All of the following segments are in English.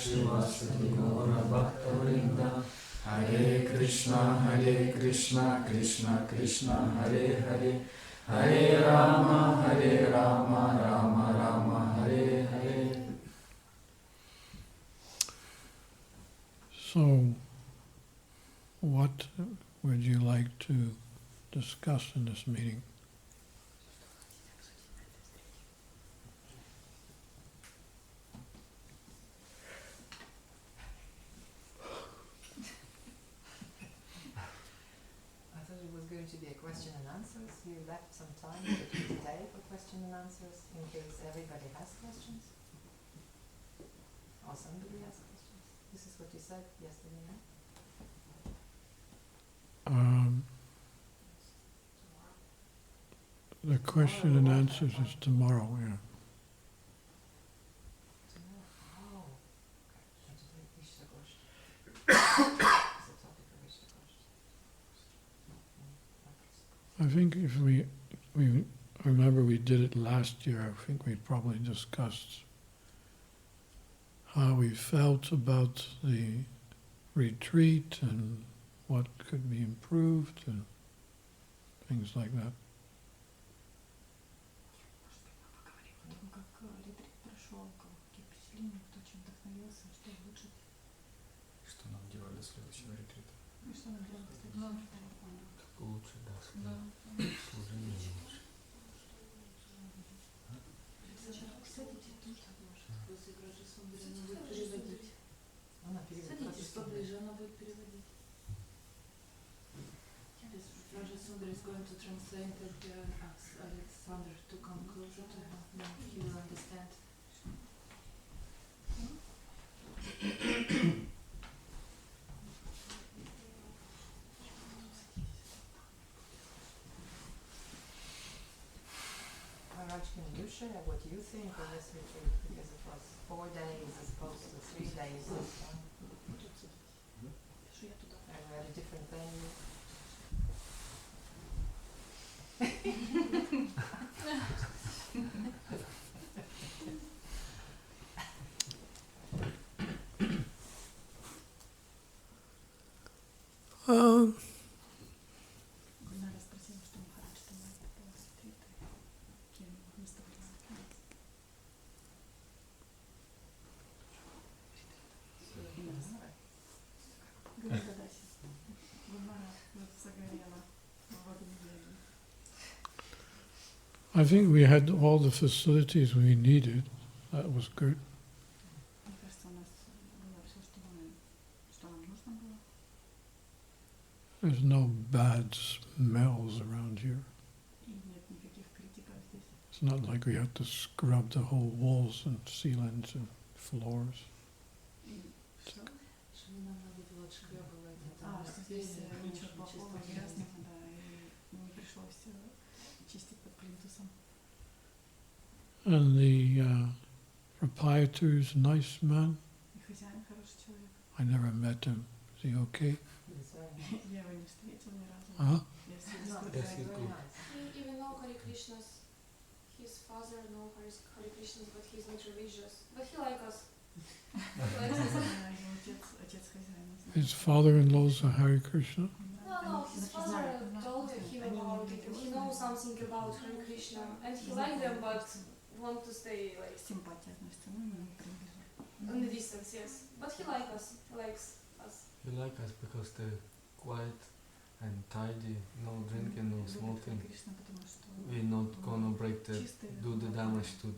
Shivasati Gaura Bhakta-vrinda. Hare Krishna, Krishna Krishna, Hare Hare, Hare Rama, Rama Rama, Hare Hare. So, what would you like to discuss in this meeting? To be a question and answers. You left some time today for question and answers in case everybody has questions or somebody has questions. This is what you said yesterday, no? The question and answers is tomorrow, yeah. Tomorrow. Oh, okay. I think if we remember we did it last year, I think we probably discussed how we felt about the retreat and what could be improved and things like that. Что нам делать до следующего ретрита? Как улучшить дасу? Служение лучше. Садитесь поближе, она будет переводить. Raja Sundar is going to translate and ask Alexander to come closer to him, then he will understand. Maharaj, can you share what you think of this retreat? Because it was 4 days as opposed to 3 days this time. And we had a different venue. I think we had all the facilities we needed. That was good. There's no bad smells around here. It's not like we have to scrub the whole walls and ceilings and floors. And the proprietor's a nice man. I never met him. Is he okay? Huh? Yes, he's good. He even know Hare Krishnas. His father know Hare Krishnas, but he's not religious. But he like us. He likes us. His father-in-law's a Hare Krishna? No, his father told him about it, and he knows something about Hare Krishna, and he liked them, but want to stay like in the distance, yes. But he likes us. He likes us. He like us because they're quiet and tidy, no drinking, no smoking. We're not gonna do the damage to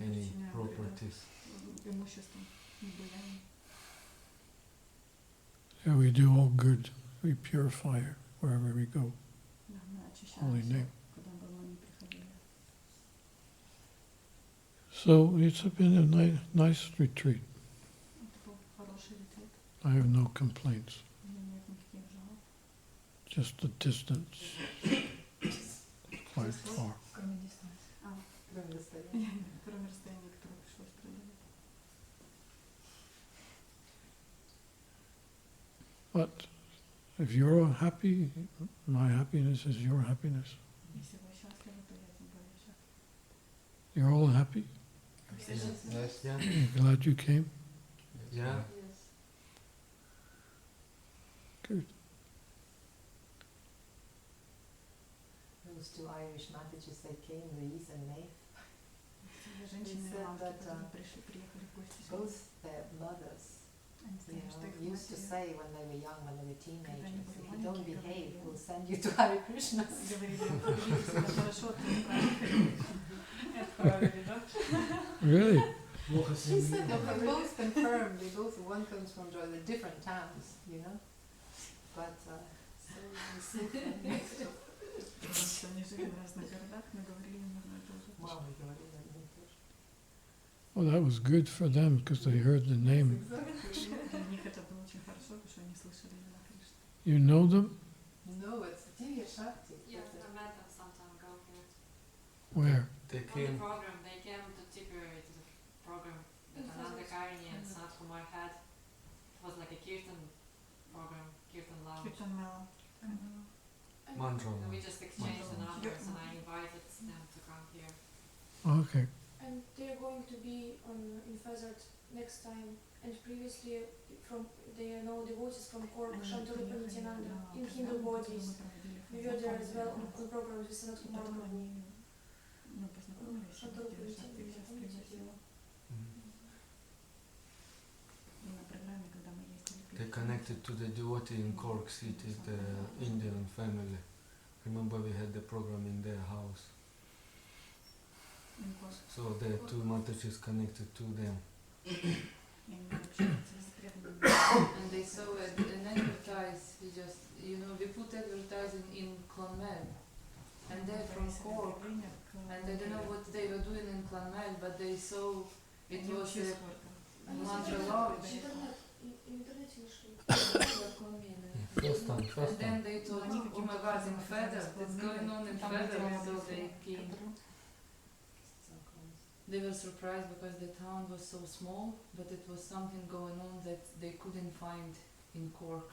any properties. Yeah, we do all good. We purify wherever we go. Holy name. So it's been a nice retreat. I have no complaints. Just the distance. Quite far. But if you're happy, my happiness is your happiness. You're all happy? Yes, yeah. Glad you came? Yeah. Yes. Good. Those two Irish messages, they came, Louise and May. They said that both their mothers, used to say when they were young, when they were teenagers, if you don't behave, we'll send you to Hare Krishnas. Really? She said that they both confirmed, one comes from the different towns, but so Мама говорила одно и то же. Well, that was good for them because they heard the name. You know them? No, it's Dhirasanta. Yeah, I met them some time ago here. Where? They On the came. program, they came to Tipperary to the program that founder-acharya and Sanat Kumar had. It was like a kirtan program, kirtan lounge. Mantra. And we just exchanged the numbers and I invited them to come here. Okay. And they're going to be in Fezard next time. And previously, they are now devotees from Cork, Shantanu Panityananda, in Hindu bodies. We were there as well on program with Sanat Kumar Prabhu. Shantanu Panityananda. They connected to the devotee in Cork City, the Indian family. Remember we had the program in their house. So the two Mataji's connected to them. And they saw an advertise, we put advertising in Clonmel. And they're from Cork. And I don't know what they were doing in Clonmel, but they saw it was a mantra lodge. First time. And then they thought, oh my God, in Feather, what's going on in Feather? So they came. They were surprised because the town was so small, but it was something going on that they couldn't find in Cork.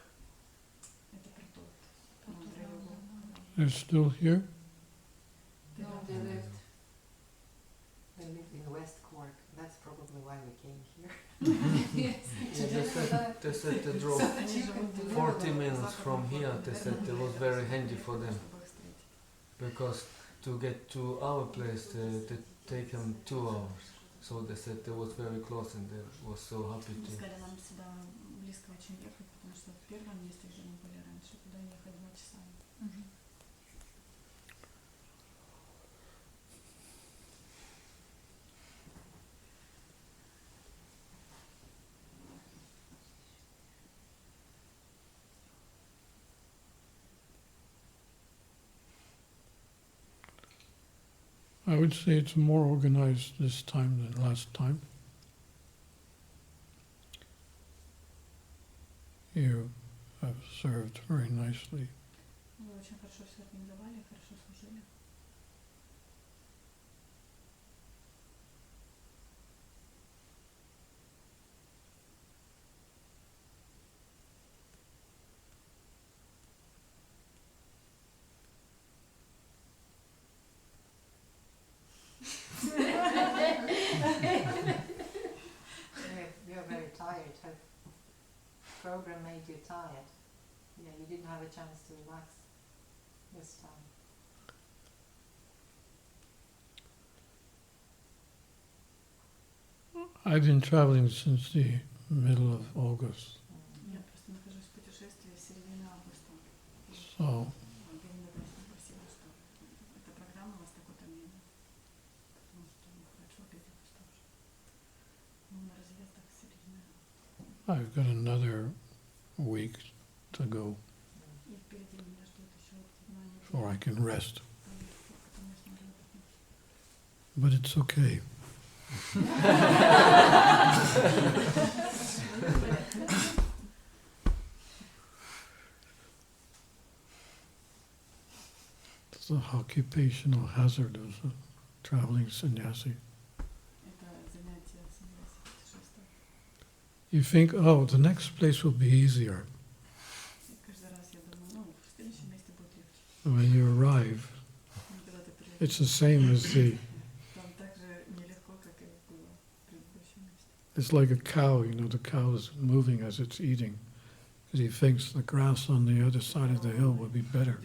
They're still here? No, they left. They lived in West Cork. That's probably why we came here. Yes. Yeah, they said they drove 40 minutes from here. They said it was very handy for them. Because to get to our place, they take them 2 hours. So they said they was very close and they was so happy to. I would say it's more organized this time than last time. You have served very nicely. You're very tired. Have program made you tired? Yeah, you didn't have a chance to relax this time. I've been traveling since the middle of August, so I've got another week to go before I can rest. But it's okay. It's the occupational hazard of a traveling sannyasi. You think, oh, the next place will be easier. When you arrive, it's the same as the It's like a cow, the cow is moving as it's eating, because he thinks the grass on the other side of the hill would be better.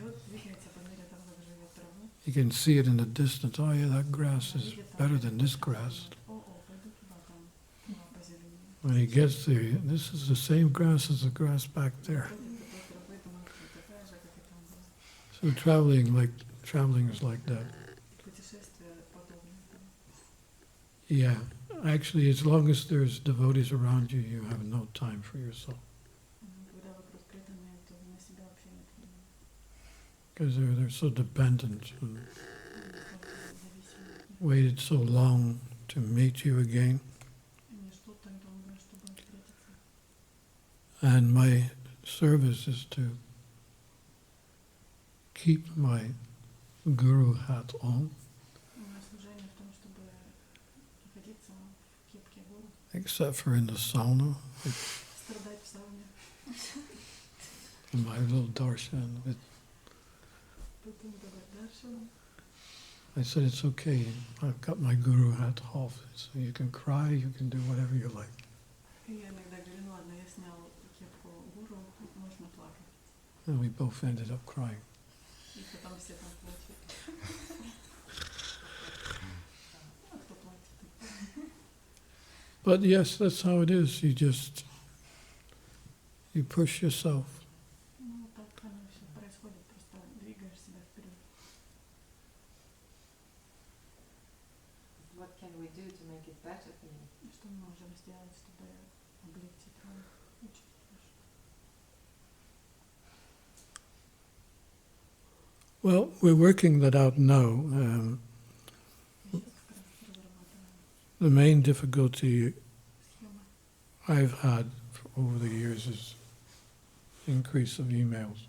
You can see it in the distance. Oh yeah, that grass is better than this grass. When he gets there, this is the same grass as the grass back there. So traveling is like that. Yeah, actually, as long as there's devotees around you, you have no time for yourself. Because they're so dependent and waited so long to meet you again. And my service is to keep my guru hat on, except for in the sauna, in my little darshan. I said, it's okay, I've got my guru hat off, so you can cry, you can do whatever you like. And we both ended up crying. But yes, that's how it is. You push yourself. What can we do to make it better for you? Well, we're working that out now. The main difficulty I've had over the years is increase of emails.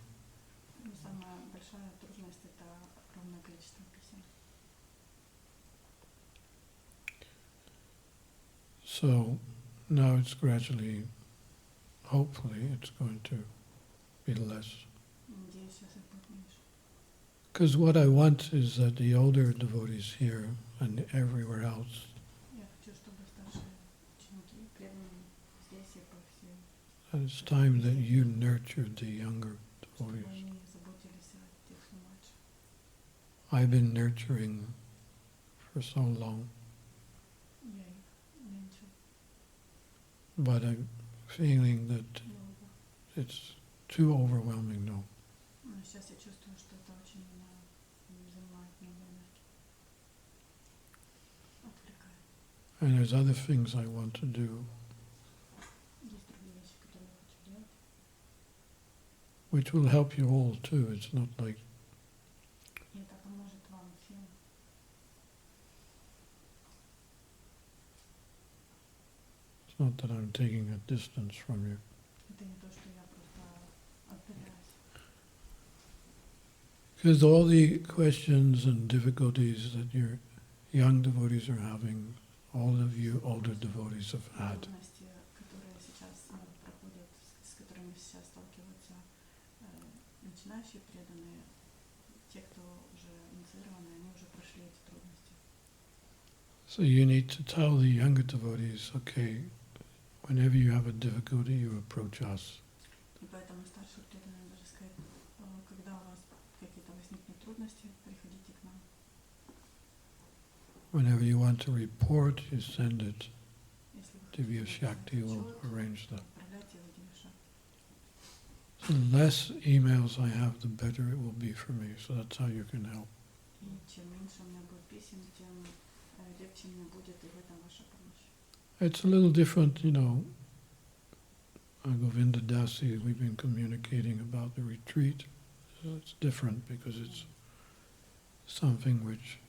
So now it's gradually, hopefully, it's going to be less. Because what I want is that the older devotees here and everywhere else, that it's time that you nurtured the younger devotees. I've been nurturing for so long, but I'm feeling that it's too overwhelming now. And there's other things I want to do, which will help you all too. It's not like it's not that I'm taking a distance from you. Because all the questions and difficulties that your young devotees are having, all of you older devotees have had. So you need to tell the younger devotees, okay, whenever you have a difficulty, you approach us. Whenever you want to report, you send it. Divya Shakti will arrange that. The less emails I have, the better it will be for me. So that's how you can help. It's a little different, Govinda Dasi, we've been communicating about the retreat. So it's different because it's something which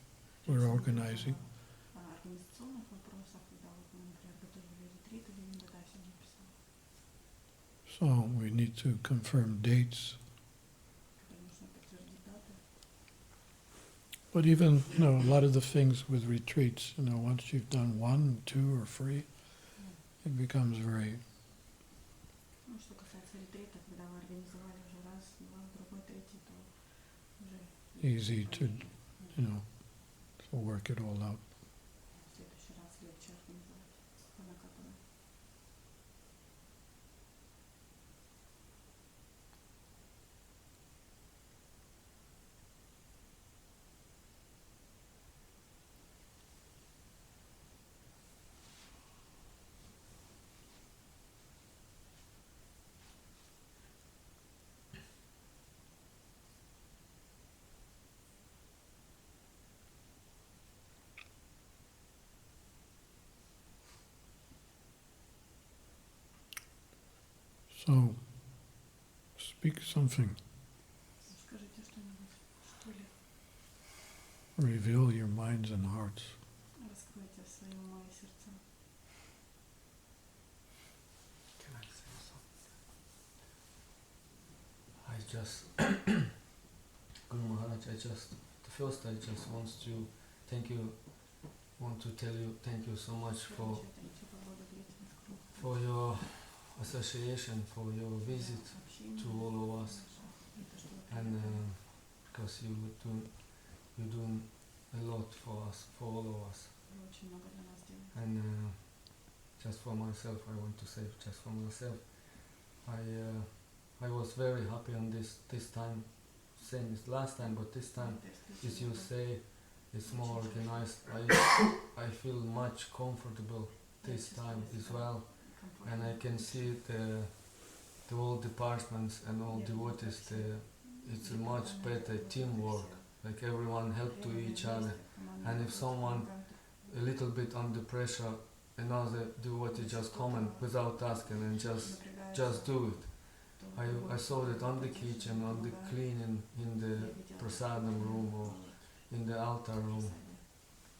we're organizing. So we need to confirm dates. But even, a lot of the things with retreats, once you've done 1, 2, or 3, it becomes very easy to, to work it all out. So, speak something. Reveal your minds and hearts. Can I say something? I just, Guru Maharaj, I just want to tell you thank you so much for your association, for your visit to all of us, and because you're doing a lot for us, for all of us. And just for myself, I want to say, just for myself, I was very happy on this time, same as last time, but this time, as you say, it's more organized. I feel much comfortable this time as well, and I can see the all departments and all devotees. It's a much better teamwork. Like everyone help to each other, and if someone a little bit under pressure, another devotee just comment without asking and just do it. I saw that on the kitchen, on the cleaning, in the prasadam room or in the altar room.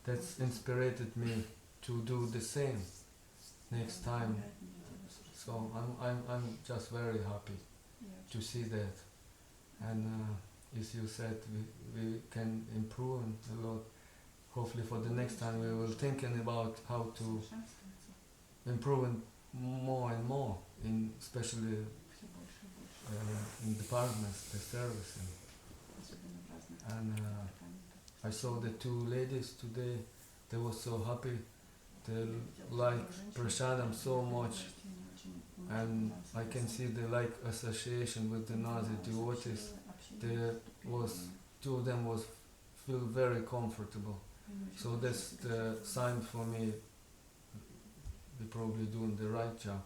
That's inspired me to do the same next time. So I'm just very happy to see that. And as you said, we can improve a lot. Hopefully for the next time we will thinking about how to improve more and more, especially in departments, the service. And I saw the two ladies today, they were so happy, they like prasadam so much, and I can see they like association with the Nazi devotees. Two of them feel very comfortable. So that's the sign for me, we're probably doing the right job.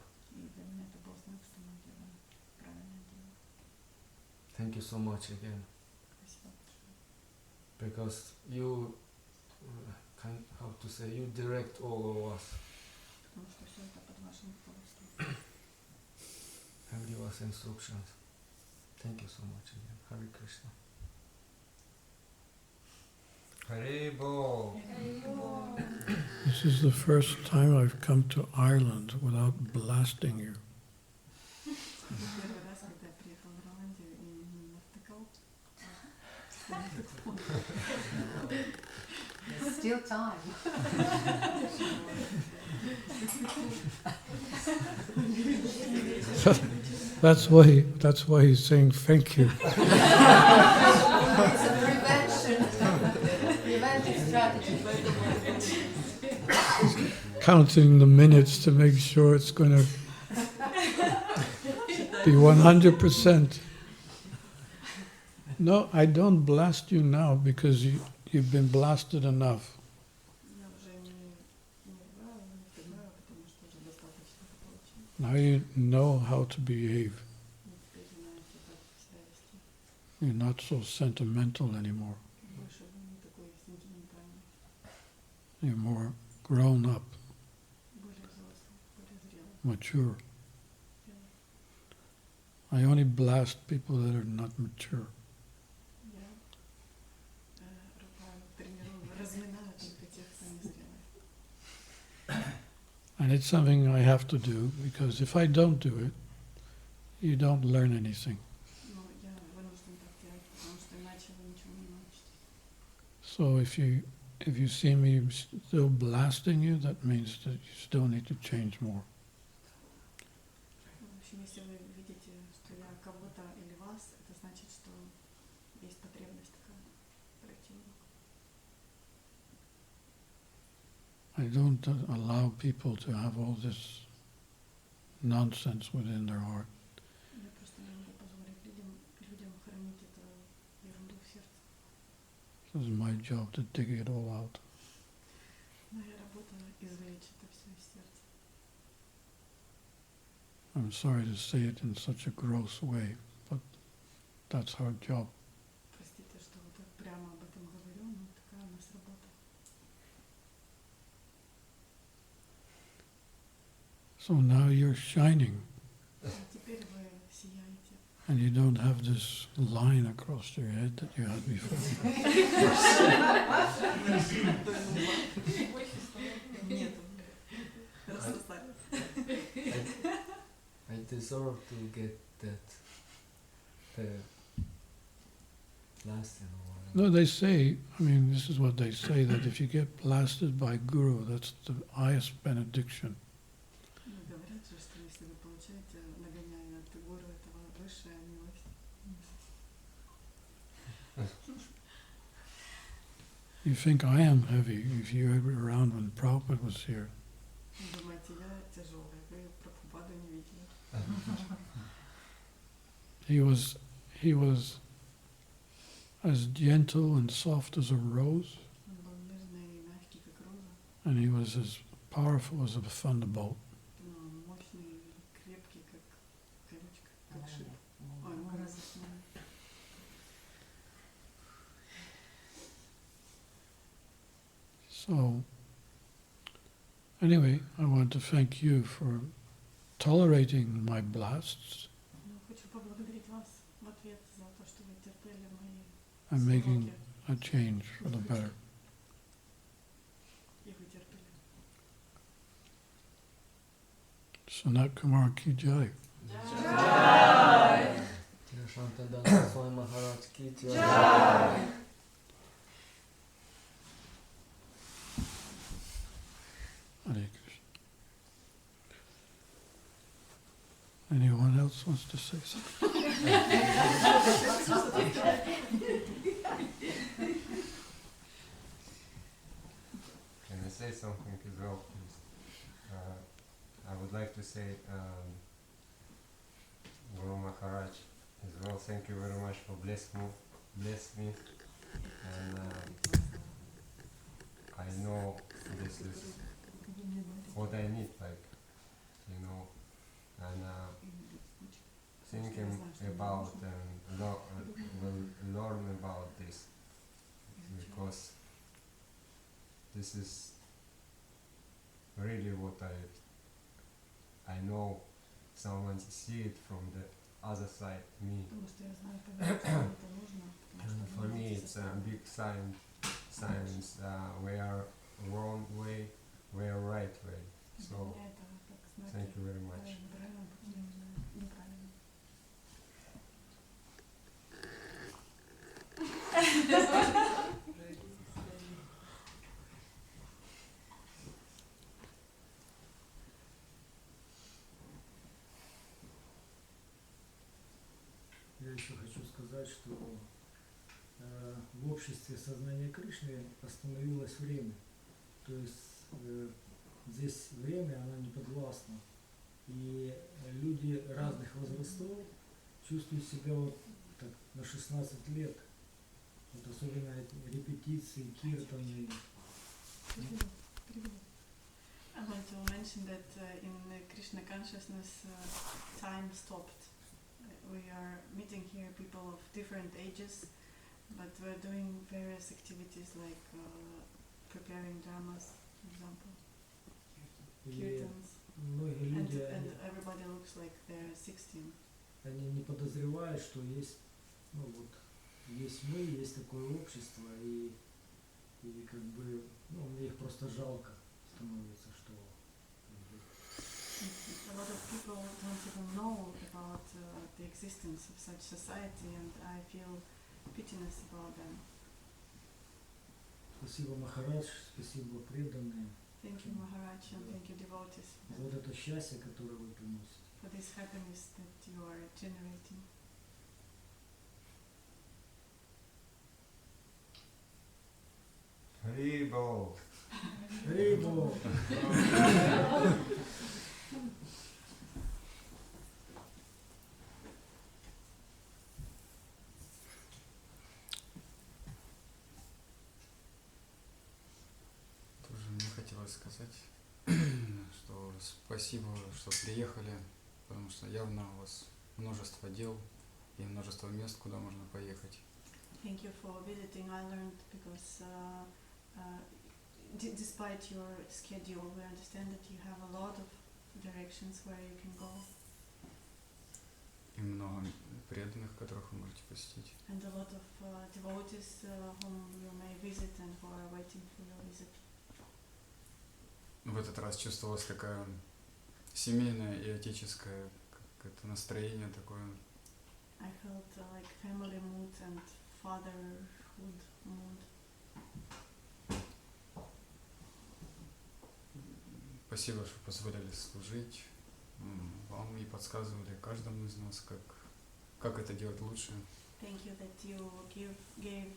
Thank you so much again. Because you, how to say, you direct all of us and give us instructions. Thank you so much again. Hare Krishna. Hare Bol. This is the first time I've come to Ireland without blasting you. There's still time. That's why he's saying thank you. It's a preventive strategy. Counting the minutes to make sure it's going to be 100%. No, I don't blast you now because you've been blasted enough. Now you know how to behave. You're not so sentimental anymore. You're more grown up, mature. I only blast people that are not mature. And it's something I have to do, because if I don't do it, you don't learn anything. So if you see me still blasting you, that means that you still need to change more. I don't allow people to have all this nonsense within their heart. This is my job to dig it all out. I'm sorry to say it in such a gross way, but that's our job. So now you're shining. And you don't have this line across your head that you had before. I deserve to get that blasted or whatever. No, they say, I mean, this is what they say, that if you get blasted by Guru, that's the highest benediction. Говорят же, что если вы получаете нагоняя от гуру, это высшая милость. You think I am heavy if you were around when Prabhupada was here. Думаете, я тяжелый, вы Прабхупаду не видели. He was as gentle and soft as a rose, Он был нежный и мягкий, как роза, and he was as powerful as a thunderbolt. но мощный и крепкий, как колючка, как шип. Ой, молния. So, anyway, I want to thank you for tolerating my blasts Ну, хочу поблагодарить вас в ответ за то, что вы терпели мои and making уроки, a change for the better. и вы терпели. Sanat Kumar Ki Jai. Dhirasanta Swami Maharaja ki jai. Hare Krishna. Anyone else wants to say something? Can I say something as well, please? I would like to say, Guru Maharaj, as well, thank you very much for bless me, and I know this is what I need, like, you know, and thinking about and will learn about this, because this is really what I know. Someone see it from the other side, me. Потому что я знаю, когда это нужно. And for me, it's a big signs we are wrong way, we are right way. So thank you very much. Я еще хочу сказать, что в обществе сознания Кришны остановилось время. То есть здесь время, оно не подвластно. И люди разных возрастов чувствуют себя вот так на 16 лет. Вот особенно репетиции, киртаны. I want to mention that in Krishna Consciousness time stopped. We are meeting here people of different ages, but we're doing various activities like preparing dramas, for example, kirtans, Многие люди, and everybody looks like they're 16. они не подозревают, что есть, ну вот, есть мы, есть такое общество, и как бы, ну, мне их просто жалко становится, что A lot of people don't even know about the existence of such society, and I feel pitiness about them. спасибо, Махарадж, спасибо, преданные, Thank you, Maharaj, and thank you, devotees, за вот это счастье, которое вы приносите. for this happiness that you are generating. Haribol. Haribol. Тоже мне хотелось сказать, что спасибо, что приехали, потому что явно у вас множество дел и множество мест, куда можно поехать. Thank you for visiting Ireland, because despite your schedule, we understand that you have a lot of directions where you can go. И много преданных, которых вы можете посетить. And a lot of devotees whom you may visit and who are waiting for your visit. В этот раз чувствовалась такая семейное и отеческое какое-то настроение такое. I felt like family mood and fatherhood mood. Спасибо, что позволяли служить вам и подсказывали каждому из нас, как это делать лучше. Thank you that you gave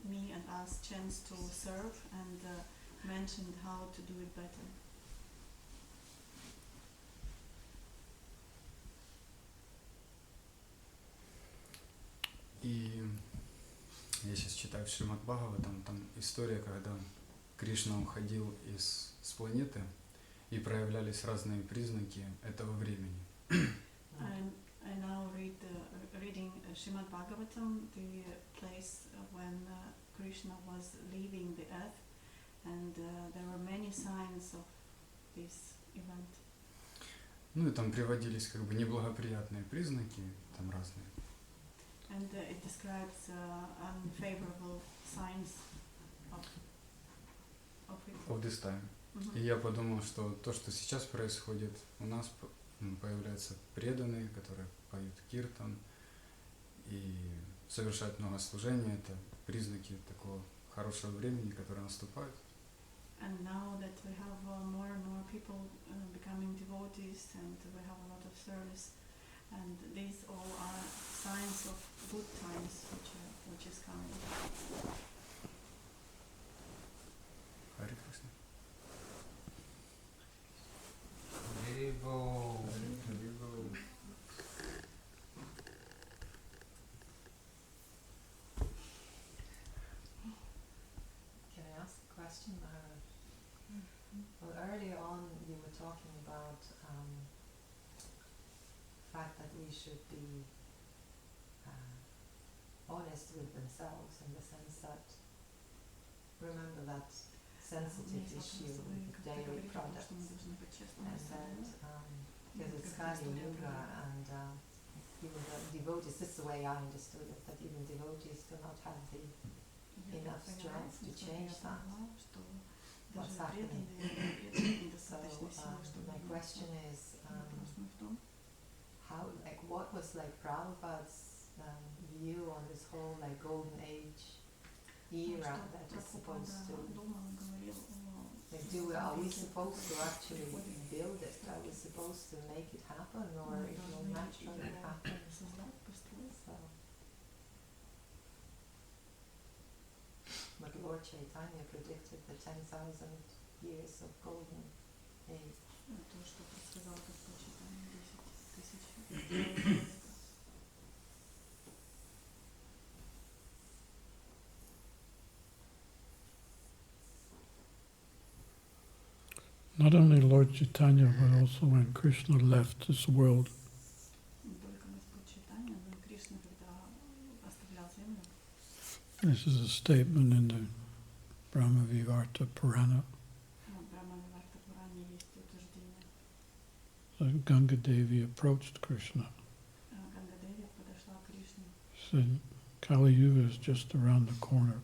me and us chance to serve and mentioned how to do it better. И я сейчас читаю в Шримад Бхагаватам, там история, когда Кришна уходил с планеты, и проявлялись разные признаки этого времени. I now reading Srimad Bhagavatam, the place when Krishna was leaving the earth, and there were many signs of this event. Ну и там приводились как бы неблагоприятные признаки, там разные. And it describes unfavorable signs of it. Of this time. И я подумал, что то, что сейчас происходит, у нас появляются преданные, которые поют киртан и совершают много служений. Это признаки такого хорошего времени, которое наступает. And now that we have more and more people becoming devotees and we have a lot of service, and these all are signs of good times which is coming. Харе Кришна. Haribol. Can I ask a question, Maharaj? Well, earlier on you were talking about the fact that we should be honest with themselves in the sense that, remember that sensitive issue with dairy products, and that because it's Kali Yuga and even the devotees, this is the way I understood it, that even devotees do not have the enough strength to change that. What's happening? So my question is, how, like, what was like Prabhupada's view on this whole like golden age era that is supposed to, like, are we supposed to actually build it? Are we supposed to make it happen, or it will naturally happen? So, but Lord Chaitanya predicted the 10,000 years of golden age. Not only Lord Chaitanya, but also when Krishna left this world, this is a statement in the Brahma-vivarta Purana. That Ganga Devi approached Krishna. Said, Kali Yuga is just around the corner.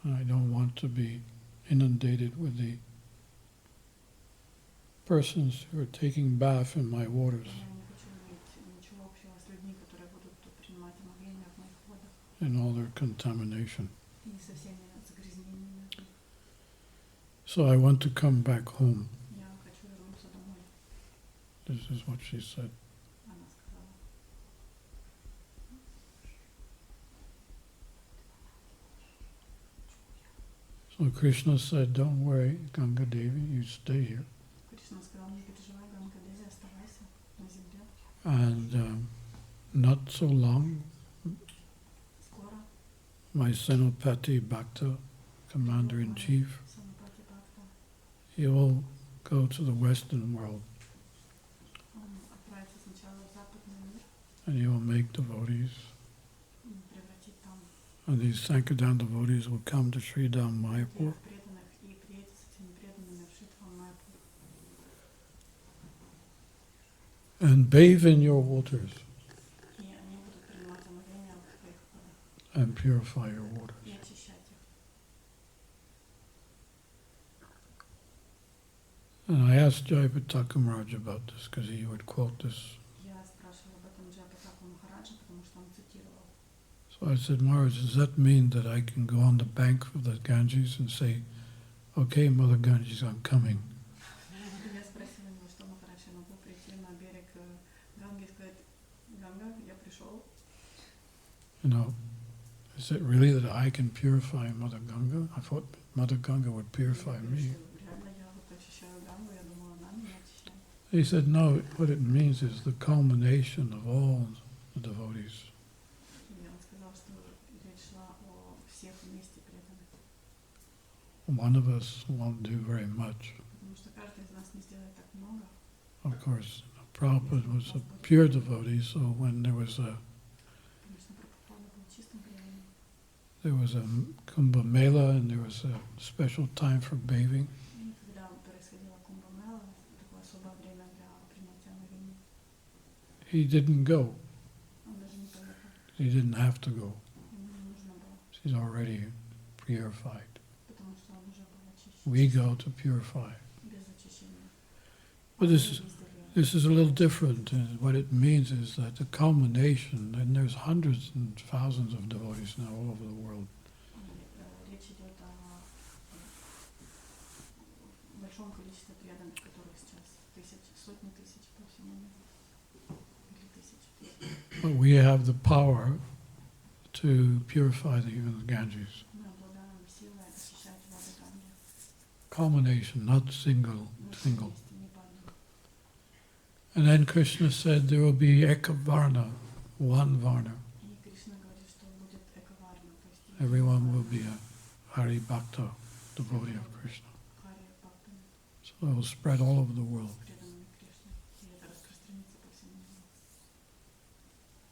I don't want to be inundated with the persons who are taking bath in my waters and all their contamination. So I want to come back home. This is what she said. So Krishna said, don't worry, Ganga Devi, you stay here. And not so long, my Senopati Bhakta, Commander-in-Chief, he will go to the Western world. And he will make devotees. And these Sankirtan devotees will come to Sridham Mayapur. and bathe in your waters и они будут принимать омовение в твоих водах and purify your waters. и очищать их. And I asked Jayapataka Maharaj about this because he would quote this. Я спрашивала об этом Джайапатаку Махараджа, потому что он цитировал. So I said, Maharaj, does that mean that I can go on the bank of the Ganges and say, okay, Mother Ganges, I'm coming? Я спросила его, что Махарадж, я могу прийти на берег Ганги и сказать, Ганга, я пришел. You know, is it really that I can purify Mother Ganga? I thought Mother Ganga would purify me. Реально я вот очищаю Гангу, я думала, она меня очищает. He said, no, what it means is the culmination of all the devotees. И он сказал, что речь шла о всех вместе преданных. One of us won't do very much. Потому что каждый из нас не сделает так много. Of course, Prabhupada was a pure devotee, so when there was a Kumbh Mela and there was a special time for bathing, he didn't go. He didn't have to go. He's already purified. We go to purify. But this is a little different. What it means is that the culmination, and there's hundreds and thousands of devotees now all over the world. But we have the power to purify the Ganges. Culmination, not single. And then Krishna said there will be Ekavarna, one Varna. Everyone will be a Hari Bhakta, devotee of Krishna. So it will spread all over the world.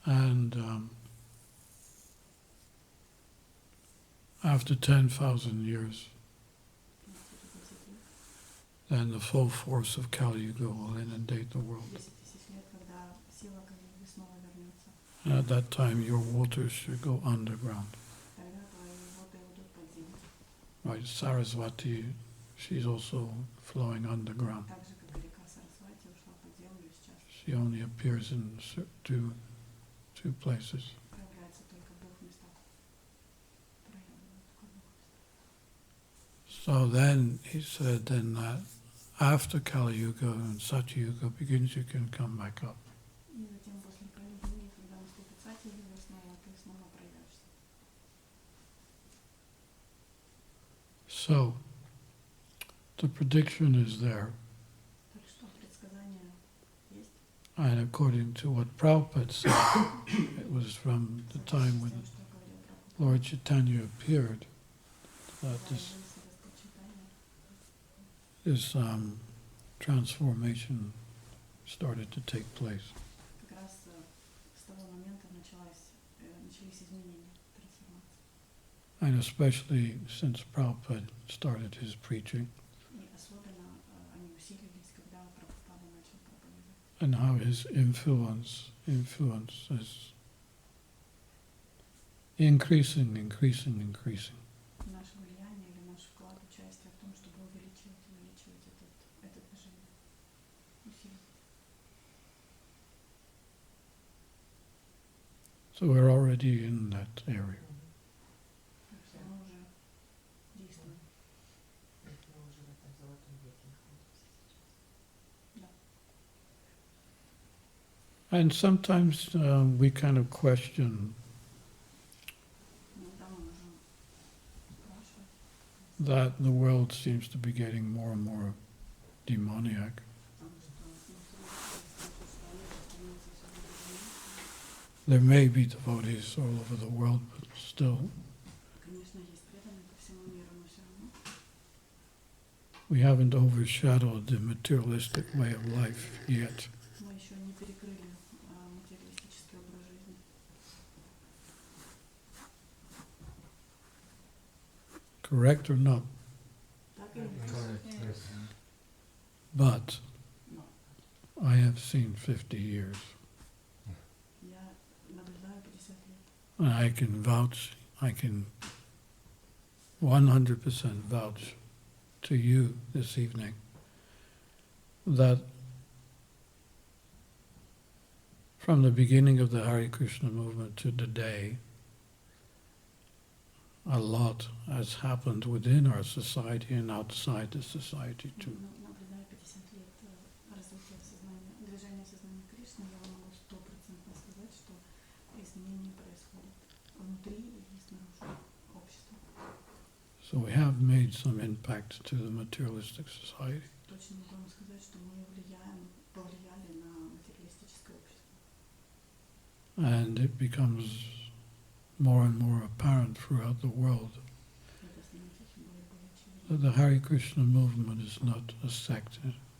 And after 10,000 years, then the full force of Kali Yuga will inundate the world. And at that time, your waters should go underground. Right, Saraswati, she's also flowing underground. She only appears in two places. So then he said, then after Kali Yuga and Satya Yuga begins, you can come back up. So the prediction is there. And according to what Prabhupada said, it was from the time when Lord Chaitanya appeared that this transformation started to take place. And especially since Prabhupada started his preaching, and how his influence is increasing. So we're already in that area. And sometimes we kind of question that the world seems to be getting more and more demoniac. There may be devotees all over the world, but still we haven't overshadowed the materialistic way of life yet. Correct or not? Correct, yes. But I I have seen 50 years. Я наблюдаю 50 лет. And I can vouch, I can 100% vouch to you this evening that from the beginning of the Hare Krishna movement to today, a lot has happened within our society and outside the society too. Наблюдая 50 лет развития сознания, движения сознания Кришны, я могу 100% сказать, что изменения происходят внутри и снаружи общества. So we have made some impact to the materialistic society. Точно могу вам сказать, что мы повлияли на материалистическое общество. And it becomes more and more apparent throughout the world Это становится все более и более очевидно, that the Hare Krishna movement is not a sect.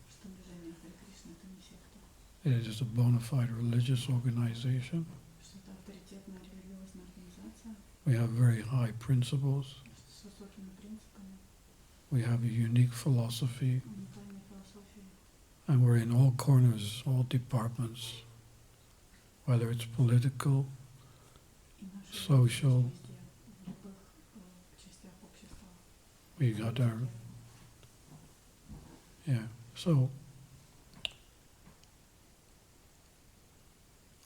что движение Харе Кришны это не секта, It is a bona fide religious organization. что это авторитетная религиозная организация We have very high principles. с высокими принципами, We have a unique philosophy. уникальной философией. And we're in all corners, all departments, whether it's political, И наши social. везде, в любых частях общества. We got our, yeah. So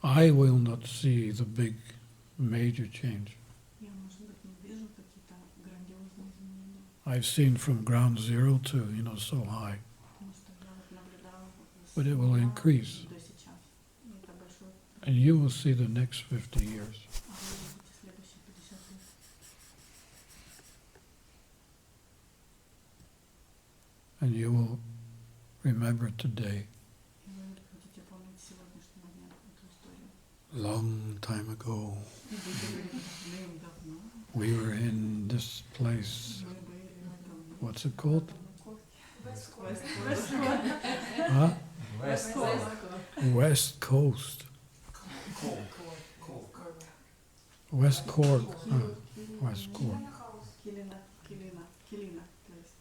I will not see the big major change. Я, может быть, не вижу какие-то грандиозные изменения, I've seen from ground zero to, so high. потому что я вот наблюдала с But it will нуля increase. до сейчас. И это большой, And you will see the next 50 years. а вы увидите следующие 50 лет. And you will remember today, И вы будете помнить сегодняшнего дня эту историю. long time ago, Давным-давно we were in this place. мы были в этом What's it called? West-Coast. Huh? West West Coast. West Cork. West Cork. Килина place.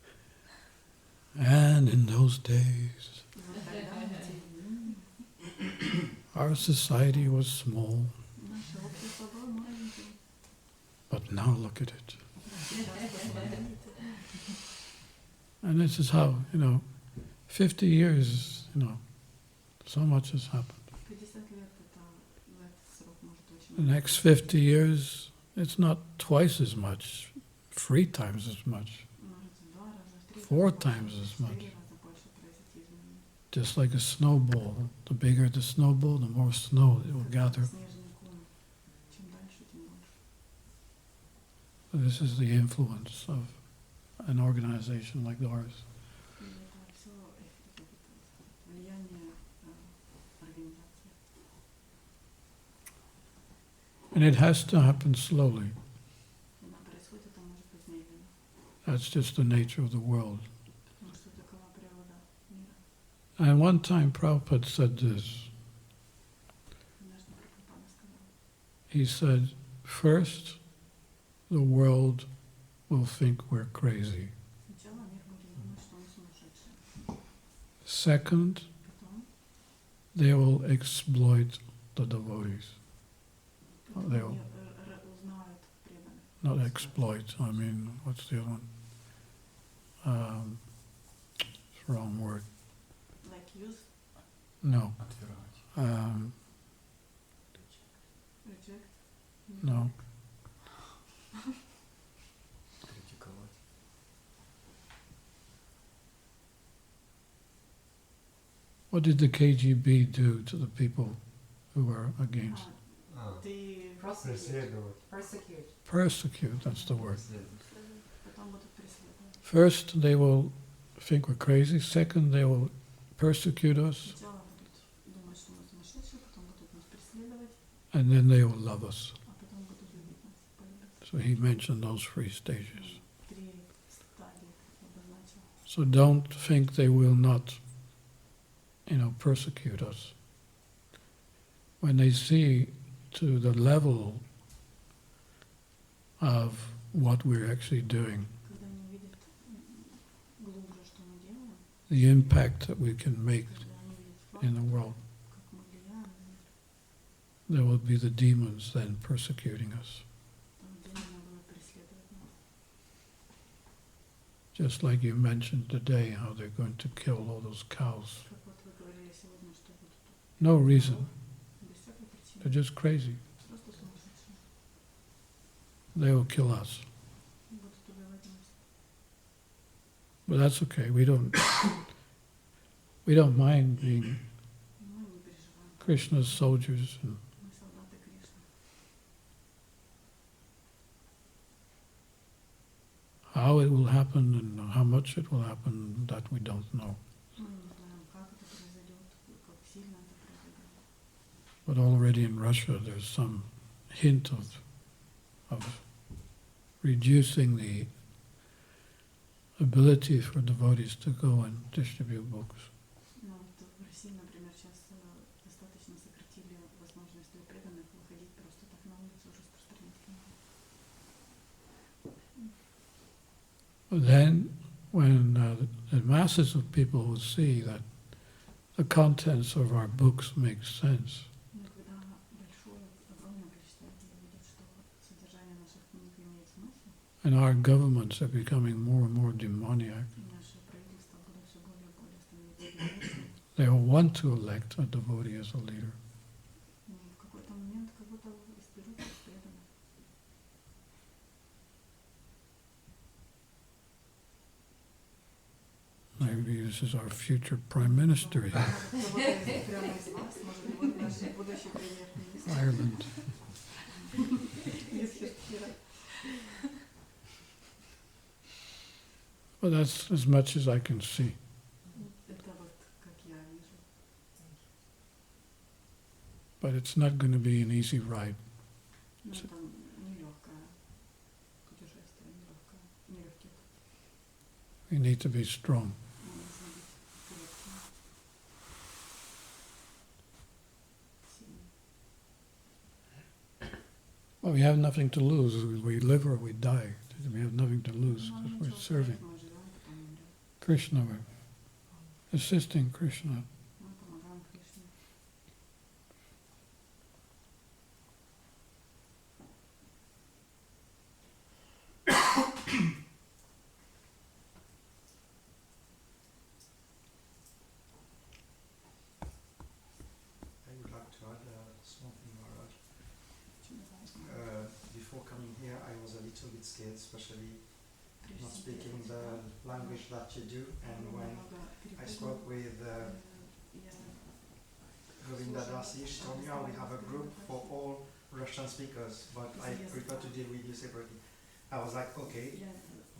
And in those days, И вот тогда, в те дни, our society was small, наше общество было маленьким. but now look at it. Сейчас посмотрите. And this is how, 50 years, so much has happened. 50 лет это в этот срок может очень The много. next 50 years, it's not twice as much, 3 times as much, Может, в 2 раза, в 3 4 раза times больше, as в 4 much. раза больше произойти изменений. Just like a snowball. The bigger the snowball, the more snow it will gather. Снежный ком. Чем дальше, тем больше. This is the influence of an organization like ours. И это все влияние организации. And it has to happen slowly. Она происходит, это может быть медленно. That's just the nature of the world. Потому что такова природа мира. And one time Prabhupada said this. Однажды Прабхупада сказал, He said, first, the world will think we're crazy. сначала мир будет думать, что он сумасшедший. Second, Потом they will exploit the devotees. They will узнают преданных. not exploit, I mean, what's the other one? It's the wrong word. Like use, No. Отвергать. reject. No. Критиковать. What did the KGB do to the people who were against? Ты Persecute. Persecute, that's the word. потом будут преследовать. First, they will think we're crazy. Second, they will persecute us. Сначала будут думать, что мы сумасшедшие, потом будут нас преследовать, And then they will love us. а потом будут любить нас, полюбить. So he mentioned those 3 stages. 3 стадии обозначил. So don't think they will not, persecute us. When they see to the level of what we're actually doing, Когда они видят глубже, что мы делаем, the impact that we can make когда они видят in the world, there will be the demons then persecuting us. Just like you mentioned today, how they're going to kill all those cows. No reason. They're just crazy. They will kill us. But that's okay. We don't mind being Krishna's soldiers. And how it will happen and how much it will happen, that we don't know. But already in Russia there's some hint of reducing the ability for devotees to go and distribute books. But then, when the masses of people will see that the contents of our books make sense, and our governments are becoming more and more demoniac, they will want to elect a devotee as a leader. Maybe this is our future prime minister here. Ireland. Well, that's as much as I can see. But it's not going to be an easy ride. We need to be strong. Well, we have nothing to lose. We live or we die. We have nothing to lose because we're serving Krishna. We're assisting Krishna. Especially not speaking the language that you do, and when I spoke with Govinda Dasi, she told me, oh, we have a group for all Russian speakers, but I prefer to deal with you separately. I was like, okay,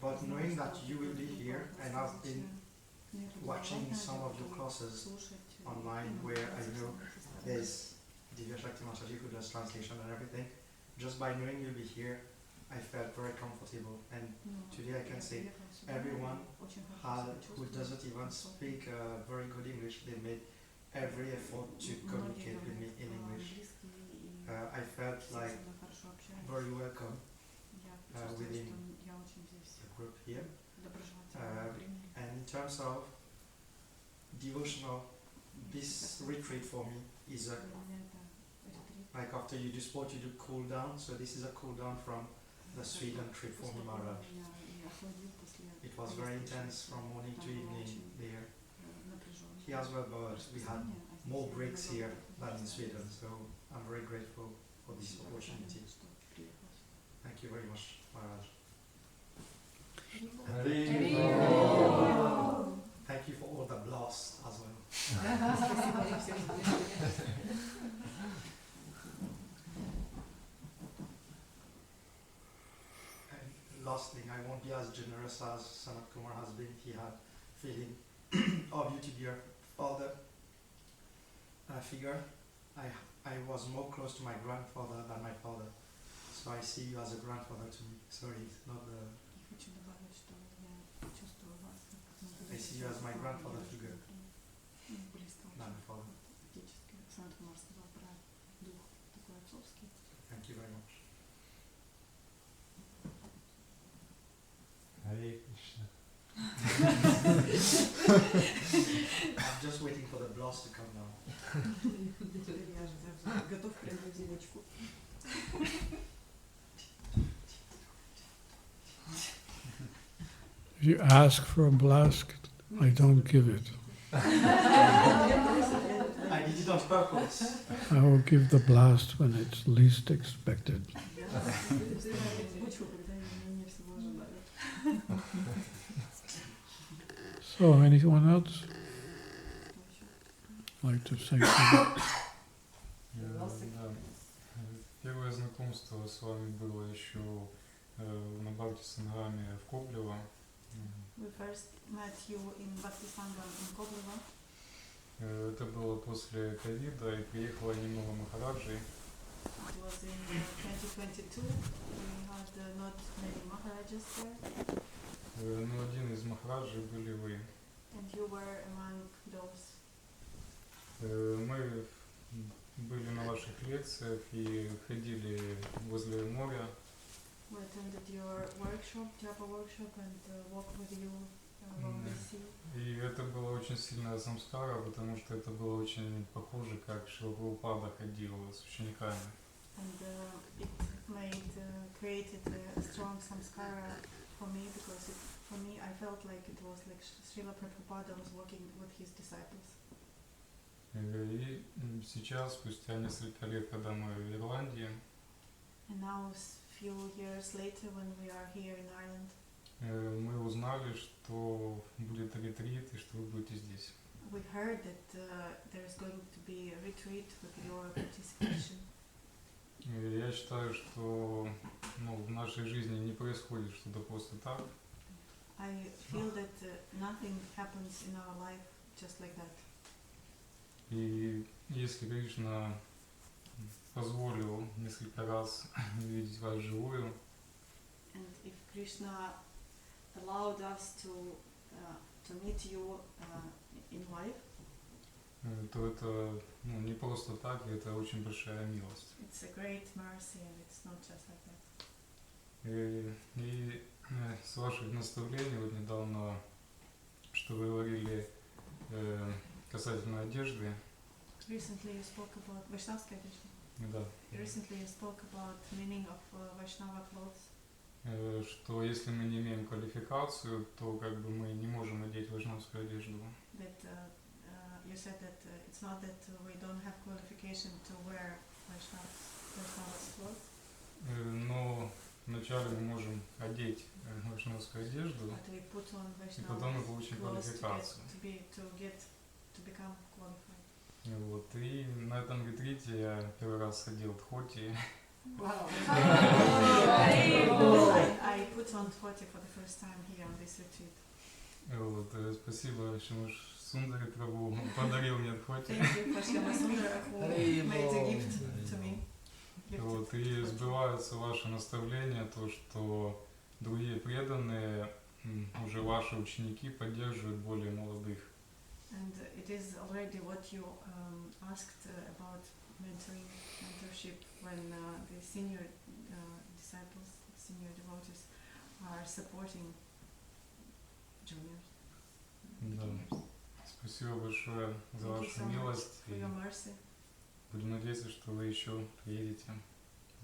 but knowing that you will be here, and I've been watching some of your classes online where I know there's Dhirasanta Maharaja who does translation and everything, just by knowing you'll be here, I felt very comfortable, and today I can say everyone who doesn't even speak very good English, they made every effort to communicate with me in English. I felt like very welcome within the group here. And in terms of devotional, this retreat for me is like after you do sport, you do cool down, so this is a cool down from the Sweden trip for me, Maharaj. It was very intense from morning to evening there. Here as well, but we had more breaks here than in Sweden, so I'm very grateful for this opportunity. Thank you very much, Maharaj. Thank you for all the blasts as well. Last thing, I won't be as generous as Sanat Kumar has been. He had feeling of you to be a father figure. I was more close to my grandfather than my father, so I see you as a grandfather to me. Sorry, it's not the. I see you as my grandfather figure, not the father. Thank you very much. Hare Krishna. I'm just waiting for the block. blast to come now. Готов принять девочку. If you ask for a blast, I don't give it. I did it on purpose. I will give the blast when it's least expected. So, anyone else like to say something? Да. Первое знакомство с вами было еще на Бхакти-сангаме в Коблево. We first met you in Bhakti-sangam in Kobleva. Это было после ковида, и приехало немного махараджей. It was in 2022. We had not many maharajas there. Но один из махараджей были вы. And you were among those. Мы были на ваших лекциях и ходили возле моря. We attended your workshop, Japa workshop, and walked with you along the sea. И это было очень сильная самскара, потому что это было очень похоже, как Шрила Прабхупада ходил с учениками. And it created a strong samskara for me, because for me I felt like it was like Srila Prabhupada was walking with his disciples. И сейчас, спустя несколько лет, когда мы в Ирландии, And now, few years later, when we are here in Ireland, мы узнали, что будет ретрит и что вы будете здесь. we heard that there is going to be a retreat with your participation. Я считаю, что в нашей жизни не происходит что-то просто так. I feel that nothing happens in our life just like that. И если Кришна позволил несколько раз видеть вас вживую, And if Krishna allowed us to meet you in life, то это не просто так, это очень большая милость. it's a great mercy, and it's not just like that. И с ваших наставлений, вот недавно, что вы говорили касательно одежды. Recently you spoke about Vaishnavская одежда. Да. Recently you spoke about meaning of Vaishnava clothes. Что если мы не имеем квалификацию, то как бы мы не можем одеть вайшнавскую одежду. That you said that it's not that we don't have qualification to wear Vaishnava's clothes. Но вначале мы можем одеть вайшнавскую одежду, But we put on и потом мы Vaishnava's получим clothes квалификацию. to become qualified. Вот. И на этом ретрите я первый раз одел дхоти. Wow. I put on dhoti for the first time here on this retreat. Вот. Спасибо, Шримаш Сундари Прабhu подарил мне дхоти. Thank you for Srila Sundara who made a gift to me. Вот. И сбываются ваши наставления, то, что другие преданные, уже ваши ученики, поддерживают более молодых. And it is already what you asked about mentorship, when the senior disciples, senior devotees are supporting juniors. Да. Спасибо большое за Thank you вашу so much милость. for И your mercy. будем надеяться, что вы еще приедете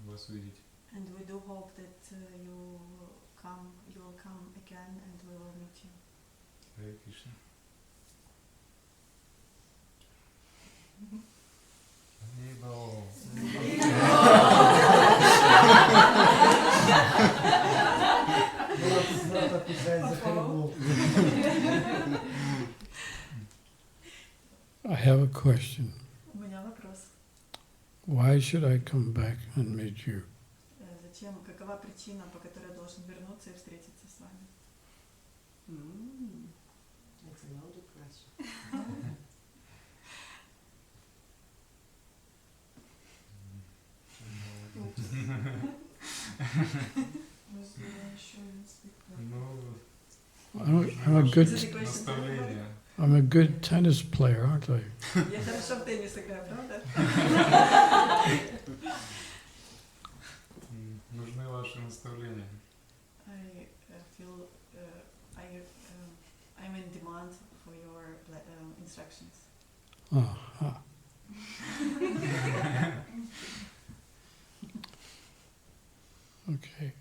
вас увидеть. And we do hope that you will come again, and we will meet you. Харе Кришна. I have a question. У меня вопрос. Why should I come back and meet you? Какова причина, по которой я должен вернуться и встретиться с вами? That's a loaded question. I'm a good tennis player, aren't I? Я хорошо в теннис играю, правда? Нужны ваши наставления. I feel I'm in demand for your instructions. Aha. Okay.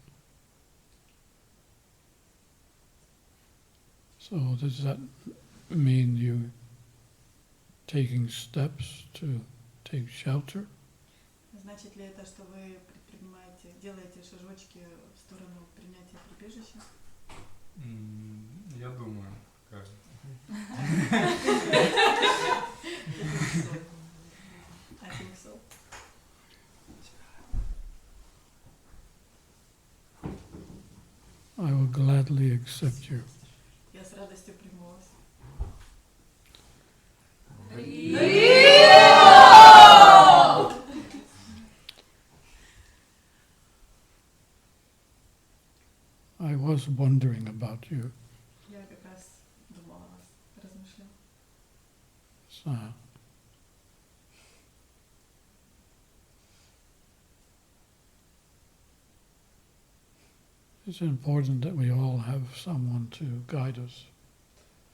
So does that mean you taking steps to take shelter? Значит ли это, что вы предпринимаете, делаете шажочки в сторону принятия прибежища? Я думаю, кажется. I think so. I will gladly accept you. Я с радостью приму вас. I was wondering about you. Я как раз думала о вас, размышляла. So, it's important that we all have someone to guide us.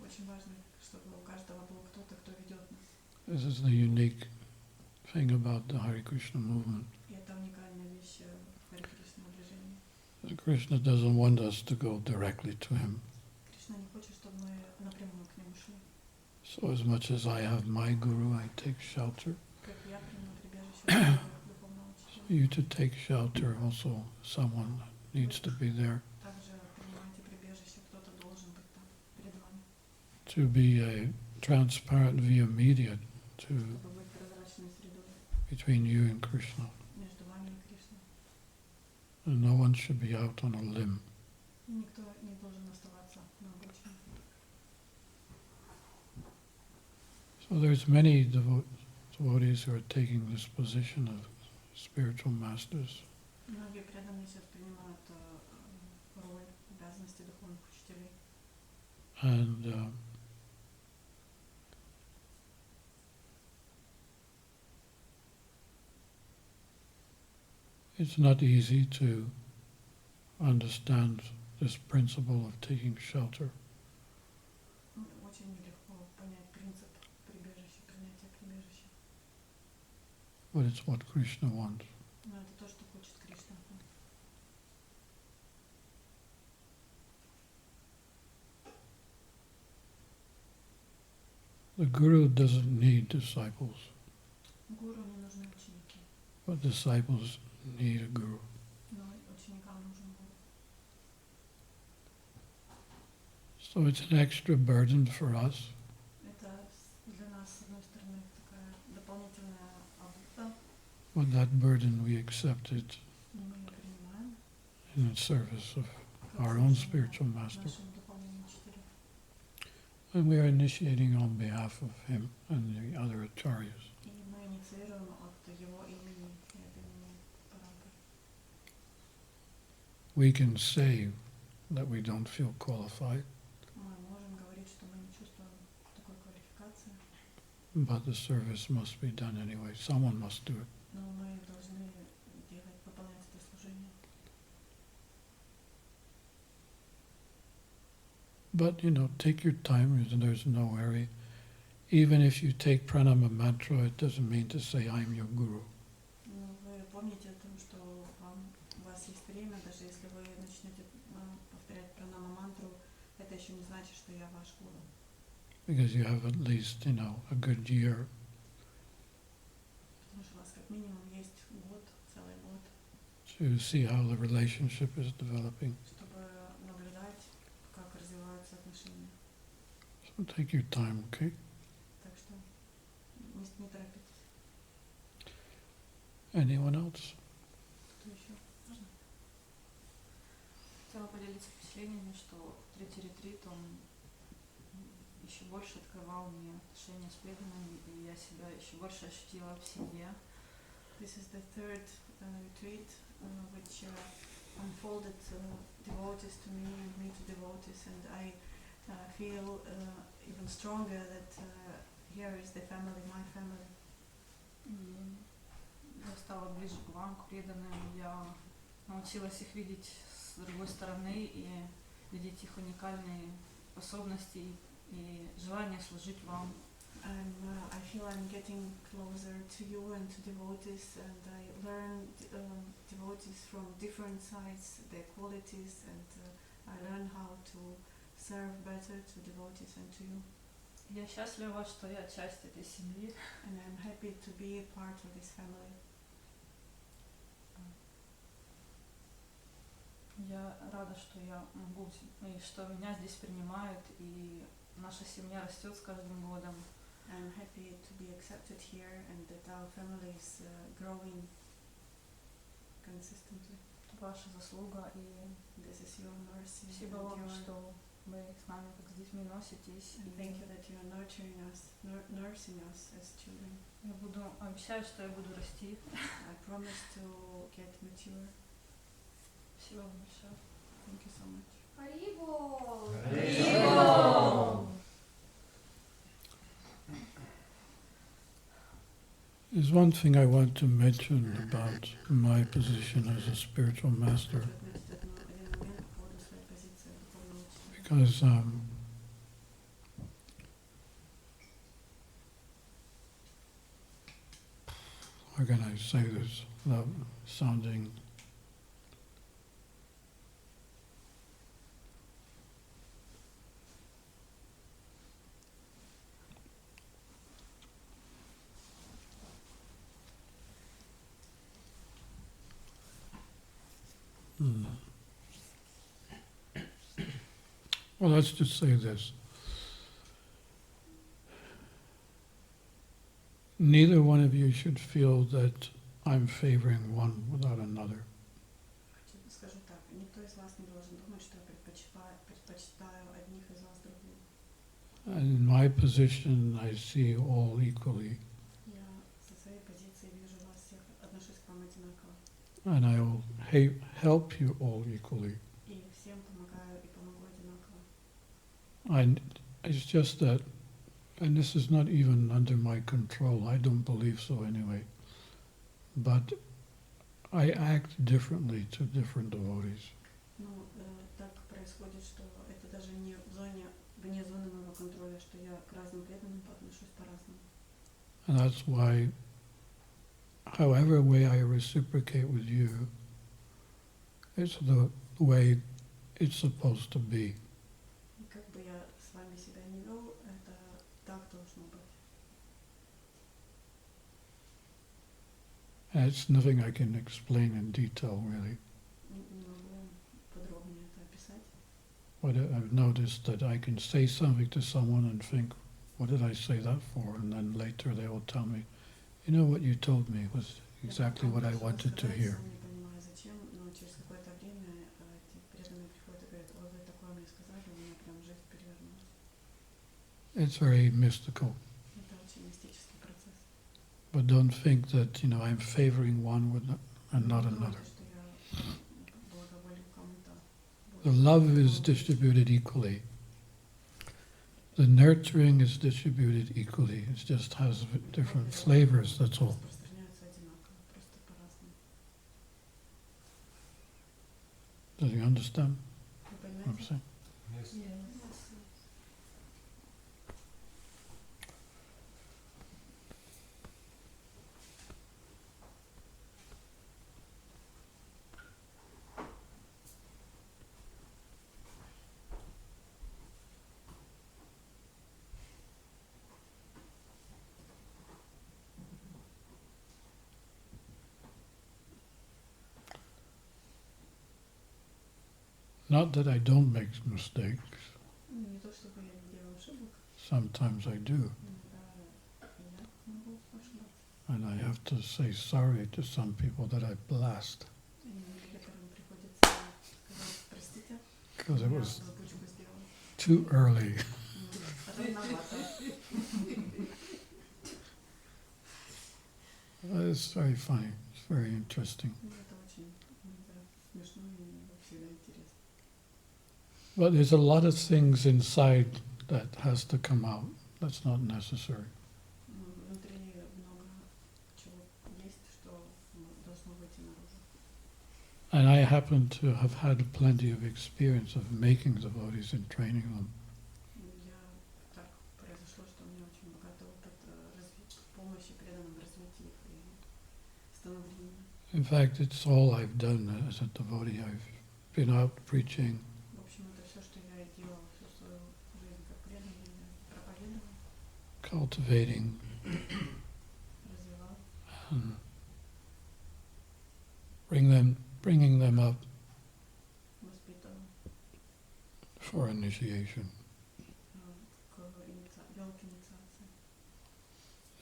Очень важно, чтобы у каждого был кто-то, кто ведет нас. This is the unique thing about the Hare Krishna movement. И это уникальная вещь в Харе Кришна движении. Krishna doesn't want us to go directly to him. Кришна не хочет, чтобы мы напрямую к нему шли. So as much as I have my guru, I take shelter. Как я приму прибежище от духовного учителя. You to take shelter, also someone needs to be there. Также принимайте прибежище, кто-то должен быть там перед вами. To be a transparent via media Чтобы быть прозрачной средой between you and Krishna. между вами и Кришной. And no one should be out on a limb. И никто не должен оставаться на обочине. So there's many devotees who are taking this position of spiritual masters. Многие преданные сейчас принимают роль, обязанности духовных учителей. And it's not easy to understand this principle of taking shelter. Очень нелегко понять принцип прибежища, принятия прибежища. But it's what Krishna wants. Но это то, что хочет Кришна. The guru doesn't need disciples, Гуру не нужны ученики, but disciples need a guru. но ученикам нужен гуру. So it's an extra burden for us, Это для нас, с одной стороны, такая дополнительная работа, but that burden we accepted но мы ее принимаем in the service of как our own служение spiritual master. нашему духовному учителю. And we are initiating on behalf of him and the other acharyas. И мы инициируем от его имени и от имени Парампары. We can say that we don't feel qualified, Мы можем говорить, что мы не чувствуем такой квалификации, but the service must be done anyway. Someone must do it. но мы должны выполнять это служение. But, take your time, there's no hurry. Even if you take pranama mantra, it doesn't mean to say, I'm your guru. Но вы помните о том, что у вас есть время, даже если вы начнете повторять пранама мантру, это еще не значит, что я ваш гуру. Because you have at least, a good year. Потому что у вас как минимум есть год, целый год, To see how the relationship is developing. чтобы наблюдать, как развиваются отношения. So take your time, okay? Так что не торопитесь. Anyone else? Кто еще? Можно? Хотела поделиться впечатлениями, что третий ретрит, он еще больше открывал мне отношения с преданными, и я себя еще больше ощутила в семье. This is the third retreat, which unfolded devotees to me and me to devotees, and I feel even stronger that here is the family, my family. И я стала ближе к вам, к преданным. Я научилась их видеть с другой стороны и видеть их уникальные способности и желание служить вам. I feel I'm getting closer to you and to devotees, and I learn devotees from different sides, their qualities, and I learn how to serve better to devotees and to you. Я счастлива, что я часть этой семьи. And I'm happy to be part of this family. Я рада, что я могу, и что меня здесь принимают, и наша семья растет с каждым годом. I'm happy to be accepted here and that our family is growing consistently. Ваша заслуга, и this is your mercy. Спасибо вам, что вы с нами как с детьми носитесь. Thank you that you are nurturing us, nursing us as children. Я обещаю, что я буду расти. I promise to get mature. Спасибо вам большое. Thank you so much. Харибол! Харибол! There's one thing I want to mention about my position as a spiritual master, because how can I say this without sounding well, let's just say this. Neither one of you should feel that I'm favoring one without another. Скажу так, никто из вас не должен думать, что я предпочитаю одних из вас другим. In my position, I see all equally. Я со своей позиции вижу вас всех, отношусь к вам одинаково. And I will help you all equally. И всем помогаю и помогу одинаково. It's just that, and this is not even under my control, I don't believe so anyway, but I act differently to different devotees. Ну, так происходит, что это даже не вне зоны моего контроля, что я к разным преданным отношусь по-разному. And that's why, however way I reciprocate with you, it's the way it's supposed to be. И как бы я с вами себя не вел, это так должно быть. And it's nothing I can explain in detail, really. Не могу подробнее это описать. But I've noticed that I can say something to someone and think, what did I say that for? And then later they will tell me, you know, what you told me was exactly what I wanted to hear. Не понимаю зачем, но через какое-то время эти преданные приходят и говорят, ой, вы такое мне сказали, у меня прям жизнь перевернулась. It's very mystical. Это очень мистический процесс. But don't think that, I'm favoring one and not another. The love is distributed equally. The nurturing is distributed equally. It just has different flavors, that's all. Do you understand what I'm saying? Yes. Not that I don't make mistakes. Не то чтобы я не делаю ошибок. Sometimes I do. Я могу ошибаться. And I have to say sorry to some people that I blast. Некоторым приходится сказать простите. Because it was Забучку сделал. too early. Рановато. It's very funny. It's very interesting. Это очень смешно и всегда интересно. But there's a lot of things inside that has to come out. That's not necessary. Внутри много чего есть, что должно выйти наружу. And I happen to have had plenty of experience of making devotees and training them. Я так произошло, что у меня очень богатый становления. In fact, it's all I've done as a devotee. I've been out preaching. В общем, это все, что я делал всю свою жизнь как преданный, я проповедовал, Cultivating развивал, and bringing them up воспитывал for initiation. вел к инициации.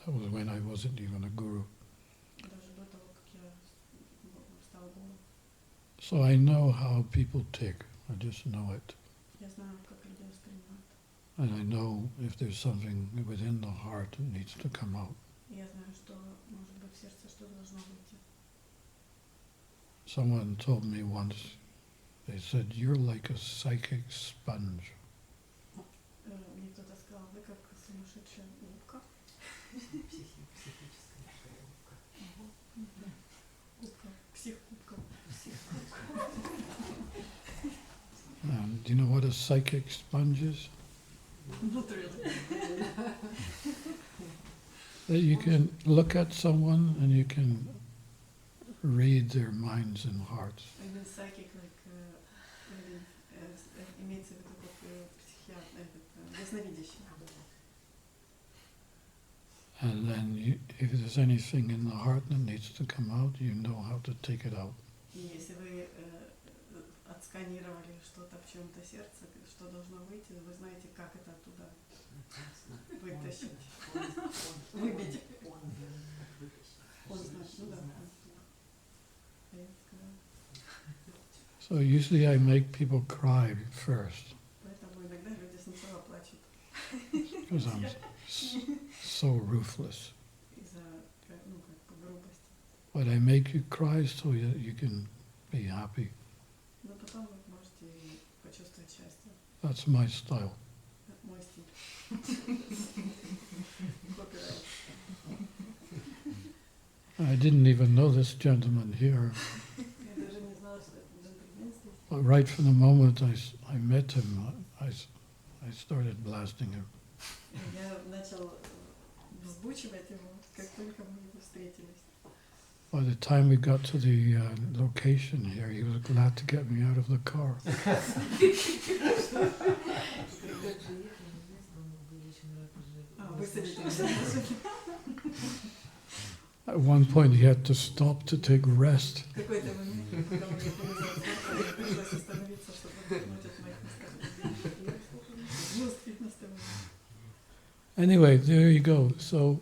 That was when I wasn't even a guru. Даже до того, как я стал гуру. So I know how people tick. I just know it. Я знаю, как люди воспринимают. And I know if there's something within the heart that needs to come out. Я знаю, что может быть в сердце что должно выйти. Someone told me once, they said, you're like a psychic sponge. Мне кто-то сказал, вы как сумасшедшая губка. Псих-губка. Do you know what a psychic sponge is? Not really. That you can look at someone and you can read their minds and hearts. I mean psychic, like, имеется в виду как психиатр, ясновидящий. And then if there's anything in the heart that needs to come out, you know how to take it out. И если вы отсканировали что-то в чем-то сердце, что должно выйти, вы знаете, как это оттуда вытащить, выбить. Он знает, ну да. So usually I make people cry first. Поэтому иногда люди сначала плачут. Because I'm so ruthless. Из-за, ну, как по грубости. But I make you cry so that you can be happy. Но потом вы можете почувствовать счастье. That's my style. Мой стиль. Копирайт. I didn't even know this gentleman here. Я даже не знала, что это джентльмен здесь. But right from the moment I met him, I started blasting him. Я начал взбучивать его, как только мы встретились. By the time we got to the location here, he was glad to get me out of the car. At one point he had to stop to take rest. Anyway, there you go. So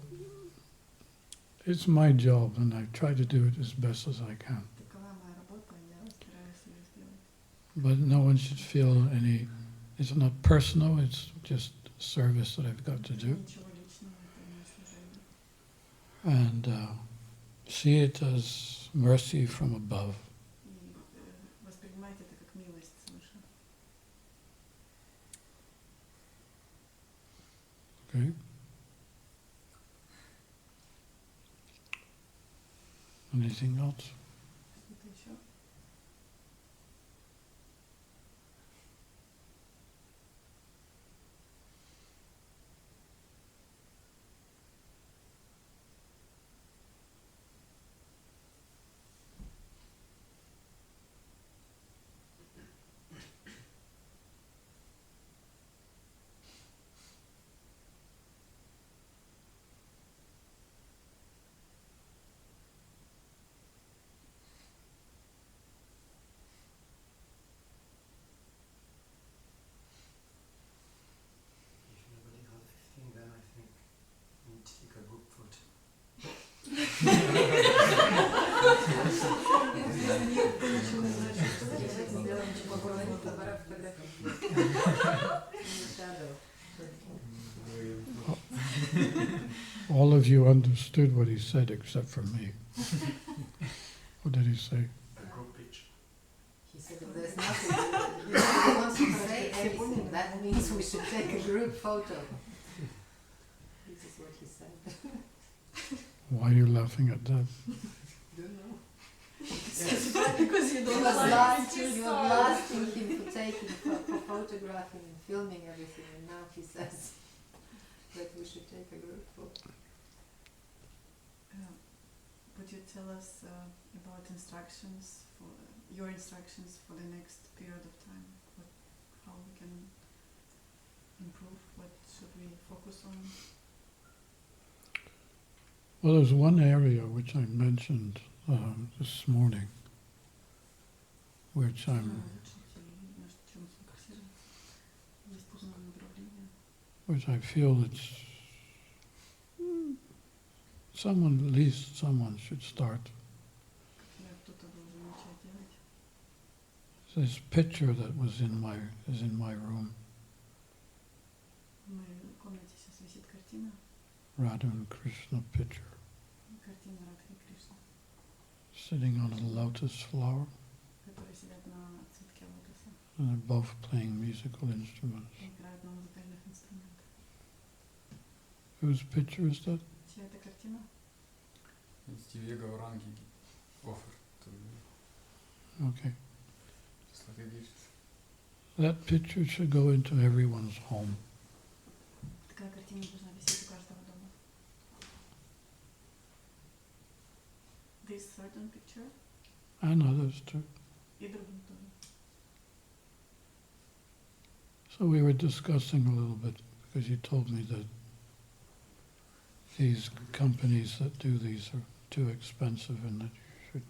it's my job and I try to do it as best as I can. But no one should feel any, it's not personal, it's just service that I've got to do. And see it as mercy from above. Okay? Anything else? All of you understood what he said except for me. What did he say? He said if there's nothing, he wants to say anything, that means we should take a group photo. This is what he said. Why are you laughing at that? Don't know. Because you don't You were blasting him for taking, for photographing and filming everything, and now he says that we should take a group photo. would you tell us about your instructions for the next period of time? How we can improve? What should we focus on? Well, there's one area which I mentioned this morning, which I feel it's at least someone should start. This picture that is in my room. Radha and Krishna picture. Sitting on a lotus flower. And they're both playing musical instruments. Whose picture is that? It's Divya Gaurangi offer to Okay. just like a gift. That picture should go into everyone's home. This certain picture? And others too. So we were discussing a little bit, because you told me that these companies that do these are too expensive and that you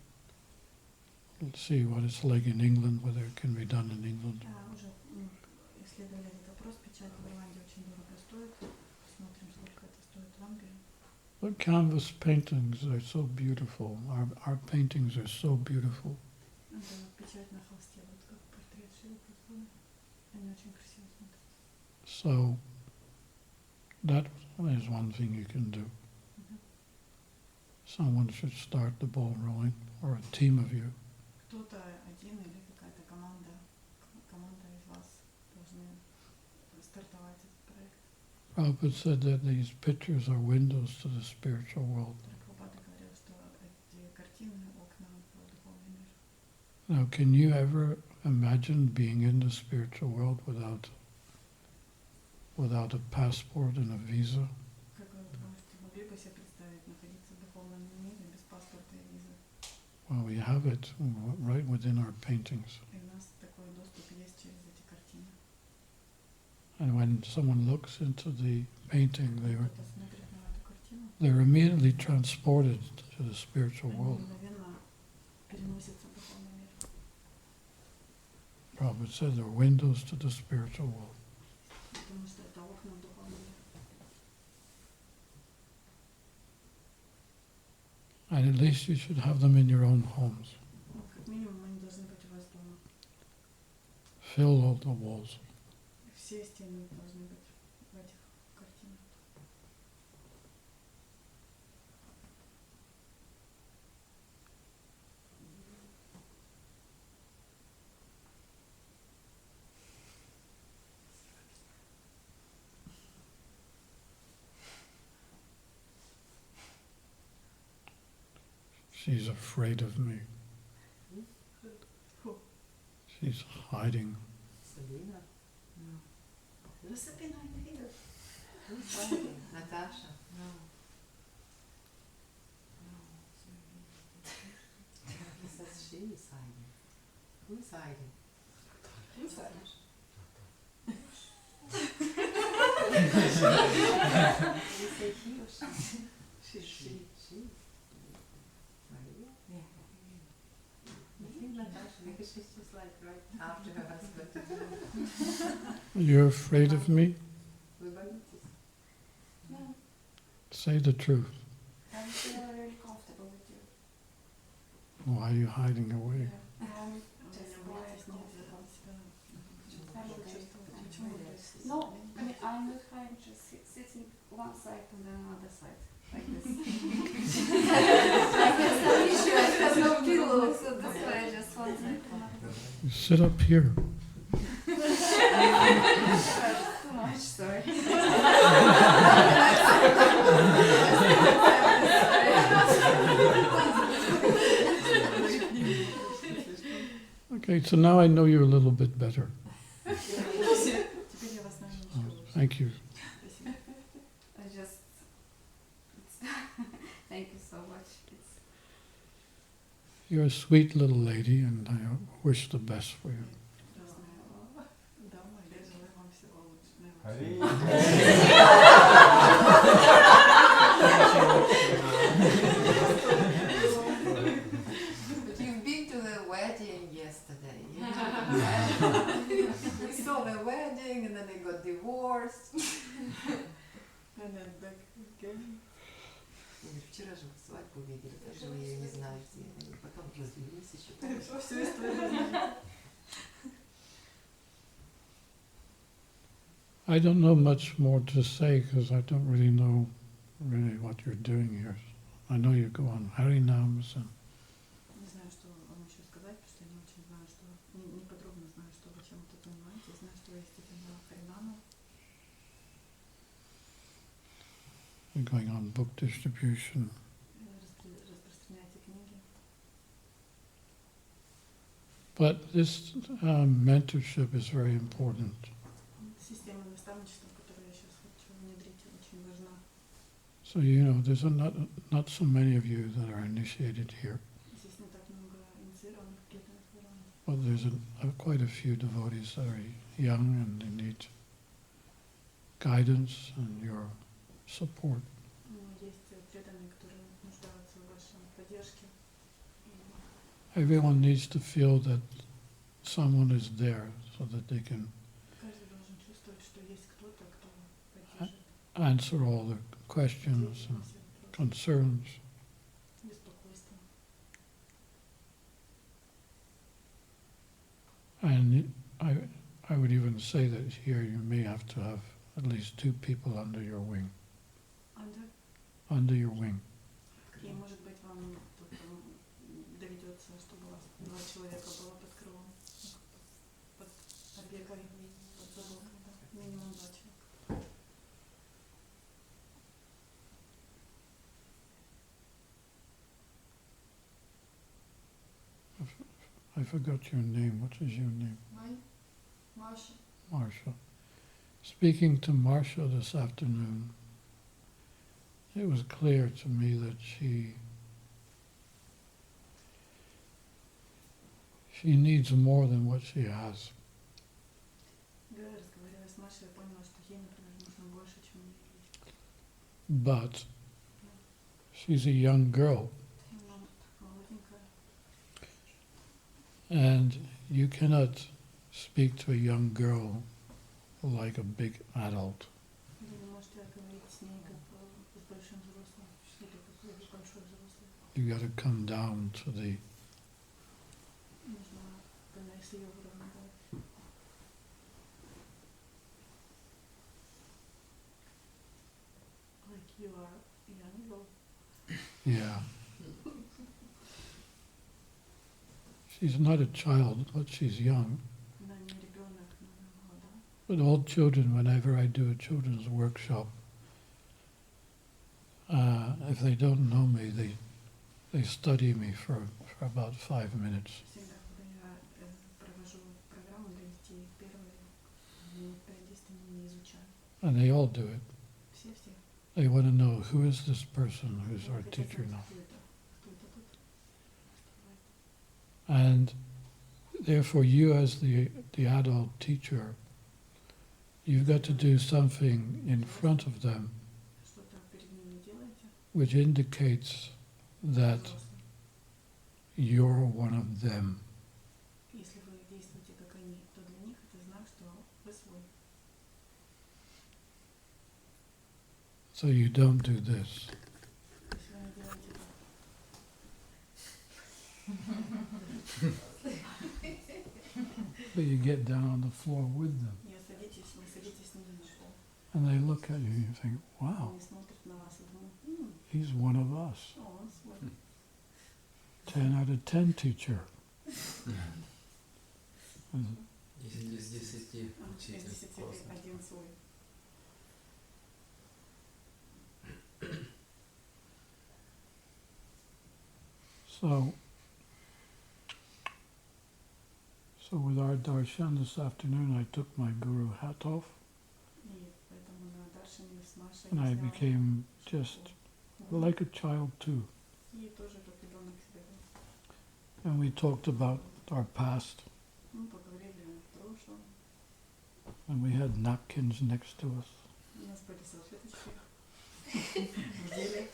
should see what it's like in England, whether it can be done in England. But canvas paintings are so beautiful. Our paintings are so beautiful. So that is one thing you can do. Someone should start the ball rolling, or a team of you. Prabhupada said that these pictures are windows to the spiritual world. Now, can you ever imagine being in the spiritual world without a passport and a visa? Well, we have it right within our paintings. And when someone looks into the painting, they're immediately transported to the spiritual world. Prabhupada said they're windows to the spiritual world. And at least you should have them in your own homes. Fill all the walls. She's afraid of me. Who? She's hiding. Selena? No. Who's behind here? Who's hiding? Natasha? No. No. He says she is hiding. Who's hiding? Who's hiding? You say he or she? She. Yeah. I think Natasha, because she's just like right after her husband. You're afraid of me? No, Say the truth. I feel really comfortable with you. Why are you hiding away? No, I mean, I'm not hiding, just sitting one side and then another side, like this. I have some issue, I have no pillow, so that's why I just one side and another. You sit up here. Too much, sorry. Okay, so now I know you a little bit better. Thank you. Thank you so much. You're a sweet little lady, and I wish the best for you. But you've been to the wedding yesterday. We saw the wedding, and then they got divorced. And then back again. Вчера же свадьбу видели, даже я не знаю где. Они потом развелись еще. I don't know much more to say because I don't really know really what you're doing here. I know you go on Harinams and Не знаю, что вам еще сказать, потому что я не очень знаю, что не подробно знаю, что вы чем тут занимаетесь. Знаю, что вы ездите на Харинаму. you're going on book distribution. Распространяете книги. But this mentorship is very important. Система наставничества, которую я сейчас хочу внедрить, очень важна. So you know, there's not so many of you that are initiated here, Здесь не так много инициированных преданных в Ирландии. but there's quite a few devotees that are young and they need guidance and your support. Есть преданные, которые нуждаются в вашей поддержке. Everyone needs to feel that someone is there so that they can Каждый должен чувствовать, что есть кто-то, кто поддержит. answer all the questions and concerns. Беспокойство. And I would even say that here you may have to have at least 2 people under your wing. Under your wing. И, может быть, вам тут доведется, чтобы у вас 2 человека было под крылом, под опекой, под заботой, да, минимум 2 человека. I forgot your name. What is your name? Mine? Marsha. Marsha. Speaking to Marsha this afternoon, it was clear to me that she needs more than what she has. Разговаривая с Машей, я поняла, что ей, например, нужно больше, чем ей есть. But she's a young girl, Она молоденькая. and you cannot speak to a young girl like a big adult. Вы не можете говорить с ней как с большим взрослым, или как большой взрослый. You got to come down to the Нужно понять ее уровень. Like you are young girl. yeah. She's not a child, but she's young. Она не ребенок, но она молода. But all children, whenever I do a children's workshop, if they don't know me, they study me for about 5 minutes. Всегда, когда я провожу программу для детей, первые минут 5-10 они не изучают. And they all do it. Все. They want to know, who is this person who's our teacher now? Кто это тут? And therefore you as the adult teacher, you've got to do something in front of them Что-то перед ними делаете? which indicates that you're one of them. Если вы действуете как они, то для них это знак, что вы свой. So you don't do this. Если вы не делаете But you get down on the floor with them. не садитесь, вы садитесь с ними на пол. And they look at you and you think, wow, Они смотрят на вас и думают, he's one of us. он свой. 10 out of 10 teacher. 10 из 10 Из учитель. 10 Классно. один свой. So with our darshan this afternoon, I took my guru hat off И поэтому на Даршине с Машей and I сняла became just шапку. like a child too. И тоже как ребенок себя вел. And we talked about our past. Мы поговорили о прошлом. And we had napkins next to us. У нас были салфеточки в деле.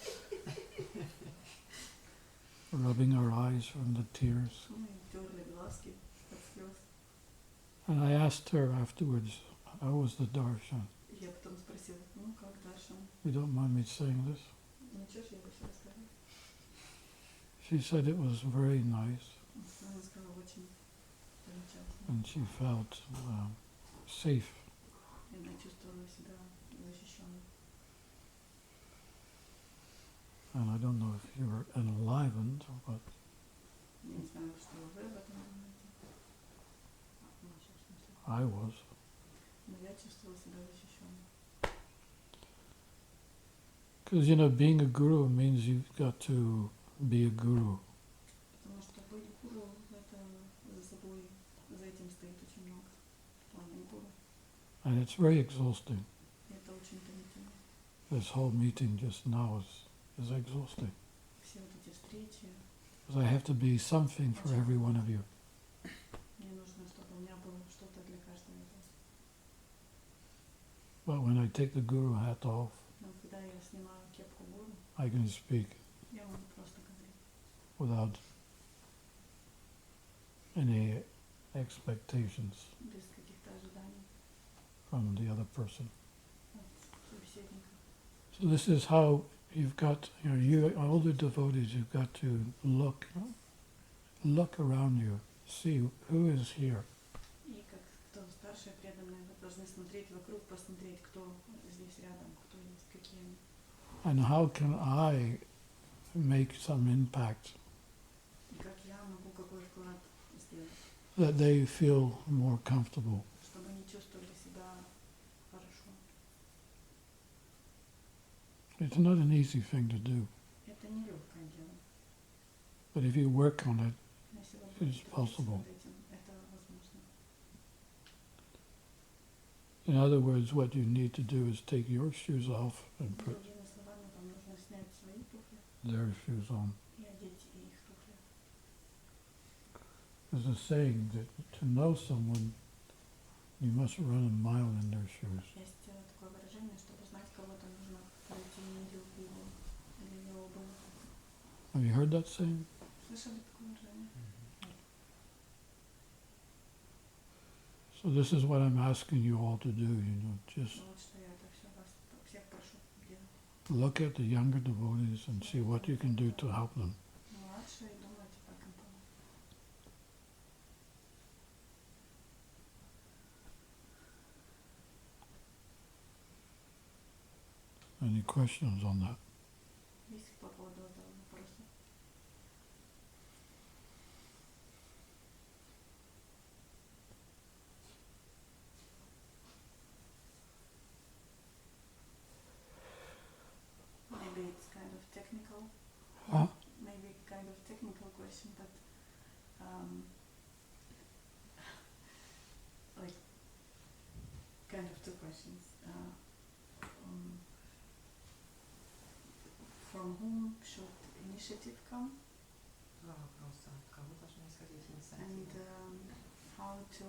Rubbing our eyes from the tears. Мы терли глазки от слез. And I asked her afterwards, how was the darshan? Я потом спросила, ну как даршан? You don't mind me saying this? Ничего, что я бы все рассказала. She said it was very nice. Она сказала, очень замечательно. And she felt safe. И она чувствовала себя защищенной. And I don't know if you were enlivened, but Я не знаю, что вы об этом думаете. I was. Но я чувствовала себя защищенной. Because, you know, being a guru means you've got to be a guru. Потому что быть гуру, это за собой, за этим стоит очень много. Плане гуру. And it's very exhausting. Это очень томительно. This whole meeting just now is exhausting. Все вот эти встречи. Because I have to be something for every one of you. Мне нужно, чтобы у меня было что-то для каждого из вас. But when I take the guru hat off, Но когда я снимаю кепку гуру, I can speak я могу просто говорить. without any expectations Без каких-то ожиданий from the other person. от собеседника. So this is how you've got, you all the devotees, you've got to look around you, see who is here. И как кто старшие преданные, вы должны смотреть вокруг, посмотреть, кто здесь рядом, кто есть, какие они. And how can I make some impact И как я могу какой вклад сделать, that they feel more comfortable. чтобы они чувствовали себя хорошо. It's not an easy thing to do, Это нелегкое дело. but if you work on it, Но если вы будете it's трудиться possible. над этим, это возможно. In other words, what you need to do is take your shoes off and put Другими словами, вам нужно снять свои туфли their shoes on. и одеть их туфли. There's a saying that to know someone, you must run a mile in their shoes. Есть такое выражение, чтобы знать кого-то, нужно пройти неделю в его или его обувь. Have you heard that saying? Слышали такое выражение? So this is what I'm asking you all to do, just Вот что я это все вас всех прошу делать. look at the younger devotees and see what you can do to help them. Младшие и думайте, как им помочь. Any questions on that? Есть по поводу этого вопроса? Maybe it's kind of technical. Huh? Maybe kind of technical question, but like kind of two questions. From whom should initiative come? Два вопроса. От кого должна исходить And инициатива? how to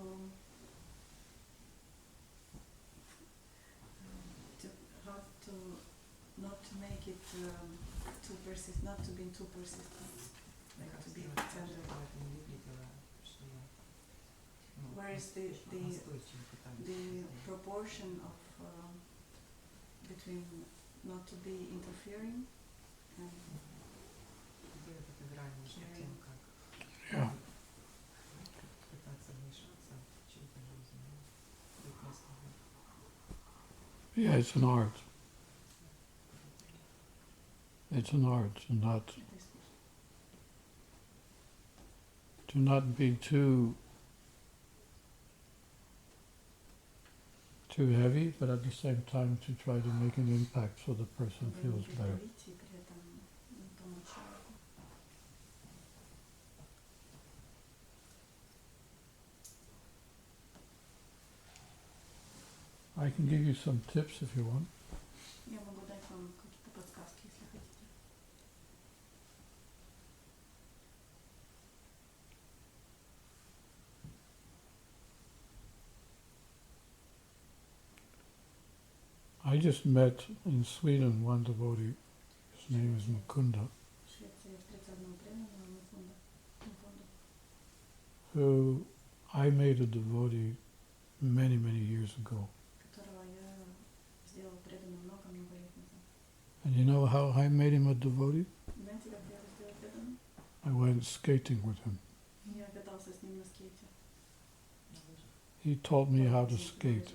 not to make it too persistent, not to be too persistent, like Как to be сделать так, tender. чтобы это не выглядело, что я Where is the настойчиво пытаюсь the сделать. proportion of between not to be interfering and Где вот эта грань между тем, как Yeah. пытаться вмешаться в чью-то жизнь, быть настойчивым. Yeah, it's an art. It's an art to not это искусство. be too heavy, but at the same time to try to make an impact so the person Чтобы feels не better. передавить и при этом помочь человеку. I can give you some tips if you want. Я могу дать вам какие-то подсказки, если хотите. I just met in Sweden one devotee. His name is Mukunda, who I made a devotee many, many years ago. And you know how I made him a devotee? I went skating with him. He taught me how to skate.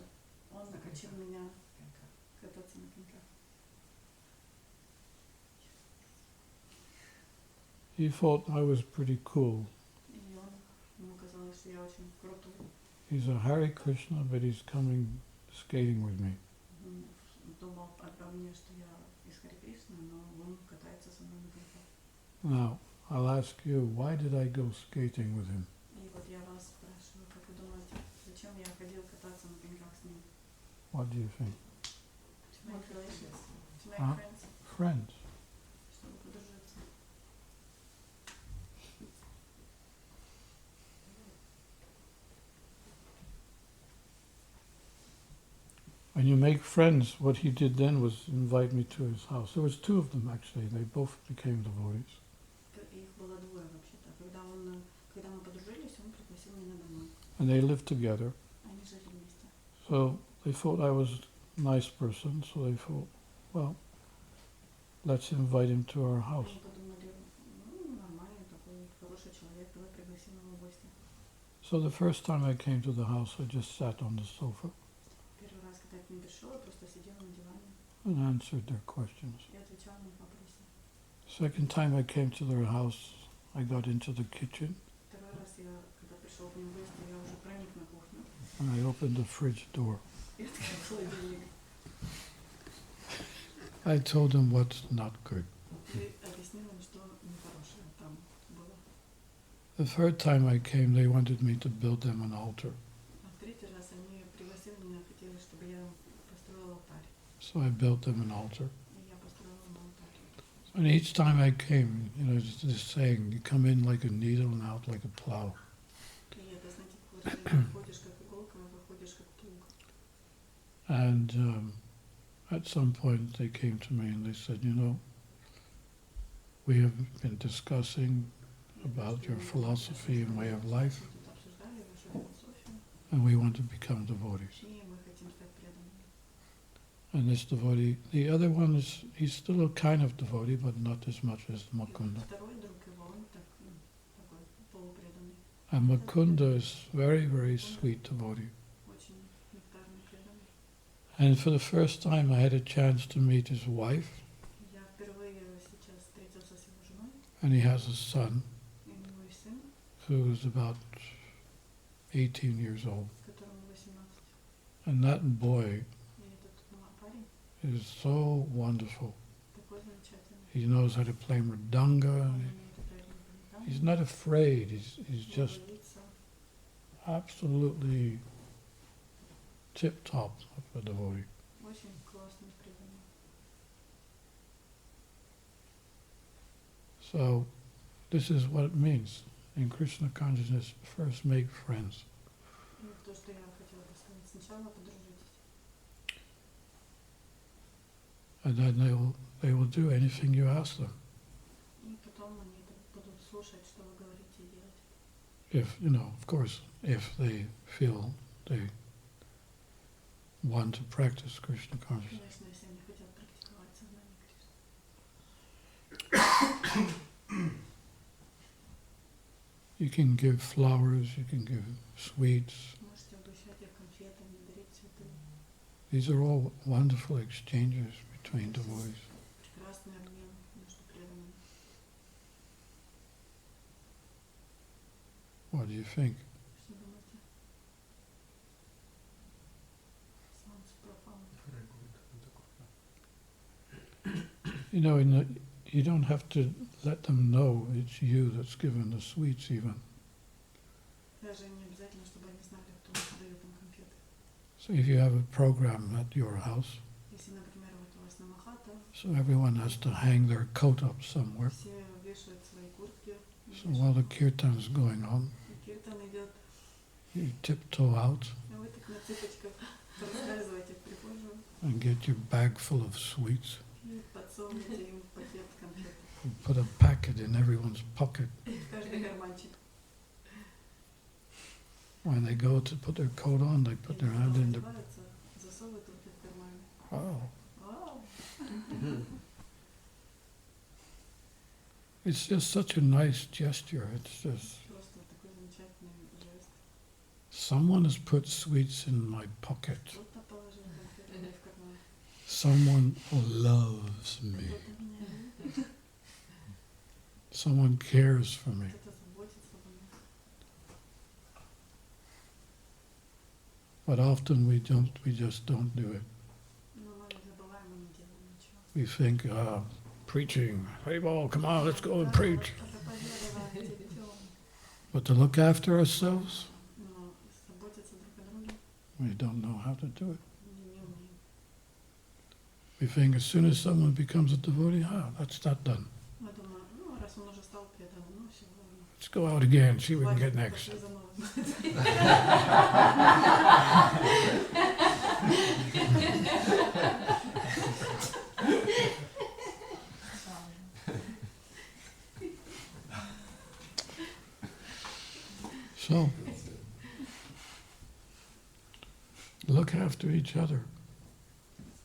He thought I was pretty cool. He's a Hare Krishna, but he's coming skating with me. Now, I'll ask you, why did I go skating with him? What do you think? To make relations, to make friends. Friends. When you make friends, what he did then was invite me to his house. There was two of them actually. They both became devotees. And they lived together. So they thought I was a nice person, so they thought, well, let's invite him to our house. So the first time I came to the house, I just sat on the sofa and answered their questions. Second time I came to their house, I got into the kitchen and I opened the fridge door. I told them what's not good. The third time I came, they wanted me to build them an altar. So I built them an altar. And each time I came, it's this saying, you come in like a needle and out like a plow. And at some point they came to me and they said, we have been discussing about your philosophy and way of life, and we want to become devotees. And this devotee, the other one he's still a kind of devotee, but not as much as Mukunda. And Mukunda is very, very sweet devotee. And for the first time I had a chance to meet his wife, and he has a son who is about 18 years old. And that boy is so wonderful. He knows how to play mridanga. He's not afraid. He's just absolutely tip-top of a devotee. So this is what it means. In Krishna Consciousness, first make friends. And then they will do anything you ask them. If, of course, if they feel they want to practice Krishna Consciousness. You can give flowers, you can give sweets. These are all wonderful exchanges between devotees. What do you think? You don't have to let them know it's you that's given the sweets even. So if you have a program at your house, so everyone has to hang their coat up somewhere. So while the kirtan is going on, you tiptoe out and get your bag full of sweets. И подсовывайте им пакет конфет. And put a packet in everyone's pocket. В каждый карманчик. When they go to put their coat on, they put their hand in the... Засовывают руки в карман. Oh. Вау! It's just such a nice gesture. It's just... Просто такой замечательный жест. Someone has put sweets in my pocket. Кто-то положил конфеты мне в карман. Someone loves me. Кто-то меня любит. Someone cares for me. Кто-то заботится обо мне. But often we just don't do it. Но мы забываем и не делаем ничего. We think, preaching, hey ball, come on, let's go and preach. But to look after ourselves, Но заботиться друг о друге we don't know how to do it. не умеем. We think as soon as someone becomes a devotee, that's that done. Мы думаем, ну раз он уже стал преданным, ну все, ладно. Let's go out again, see what we can get next. Пошли за новым. So, look after each other,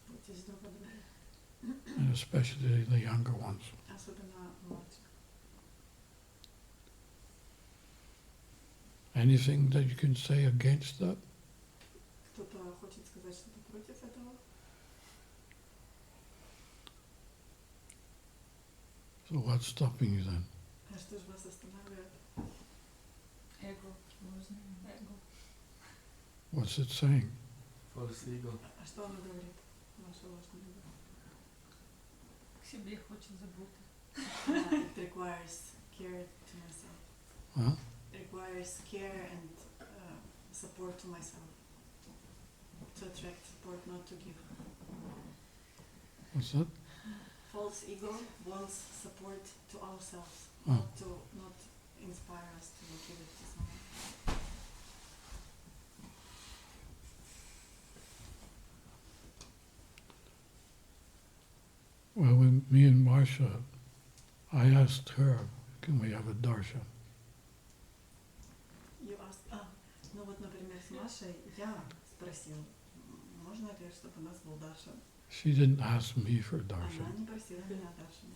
Заботьтесь друг о друге. and especially the younger ones. Особенно младших. Anything that you can say against that? Кто-то хочет сказать что-то против этого? So what's stopping you then? А что же вас останавливает? Эго. Эго. What's it saying? False ego. А что оно говорит? Ваше ложное эго. К себе хочет заботы. It requires care to myself. Huh? Requires care and support to myself. To attract support, not to give. What's that? False ego wants support to ourselves, Oh. not inspire us to give it to someone. Well, when me and Marsha, I asked her, can we have a darshan? You ask, ну вот, например, с Машей я спросил, можно ли, чтобы у нас был даршан? She didn't ask me for Она darshan. не просила меня даршан.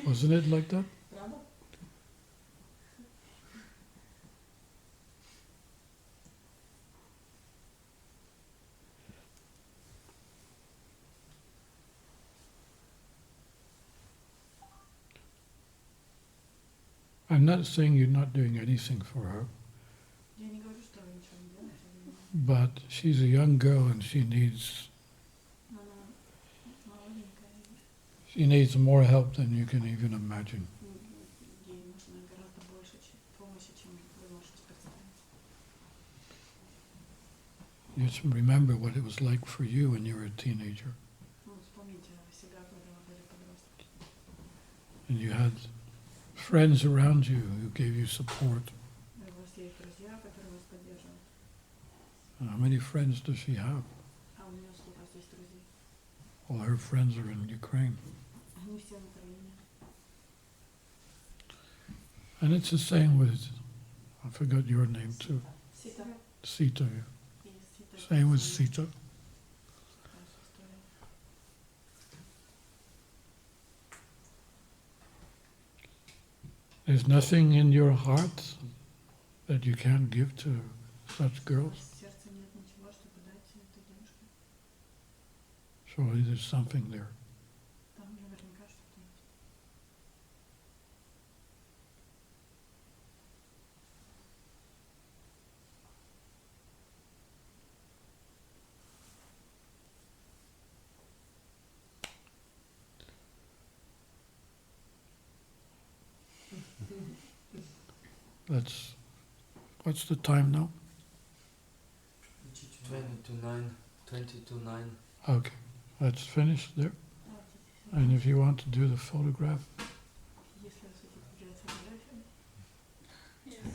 Wasn't it like that? Правда? I'm not saying you're not doing anything for her, Я не говорю, что вы ничего не делаете. but she's a young girl and she needs Она молоденькая, She needs more help than you can even imagine. ей нужно гораздо больше помощи, чем вы можете представить. Just remember what it was like for you when you were a teenager. Ну, вспомните себя, когда вы были подростком. And you had friends around you who gave you support. У вас есть друзья, которые вас поддерживают. How many friends does she have? А у нее сколько здесь друзей? All her friends are in Ukraine. Они все на Украине. And it's the same with, I forgot your name too, Сита. Sita. И Сита. Same with Sita. Наша история. There's nothing in your heart that you can't give to such В girls. сердце нет ничего, чтобы дать этой девушке. Surely there's something there. Там наверняка что-то есть. What's the time now? 20 to 9. Okay, let's finish there. And if you want to do the photograph,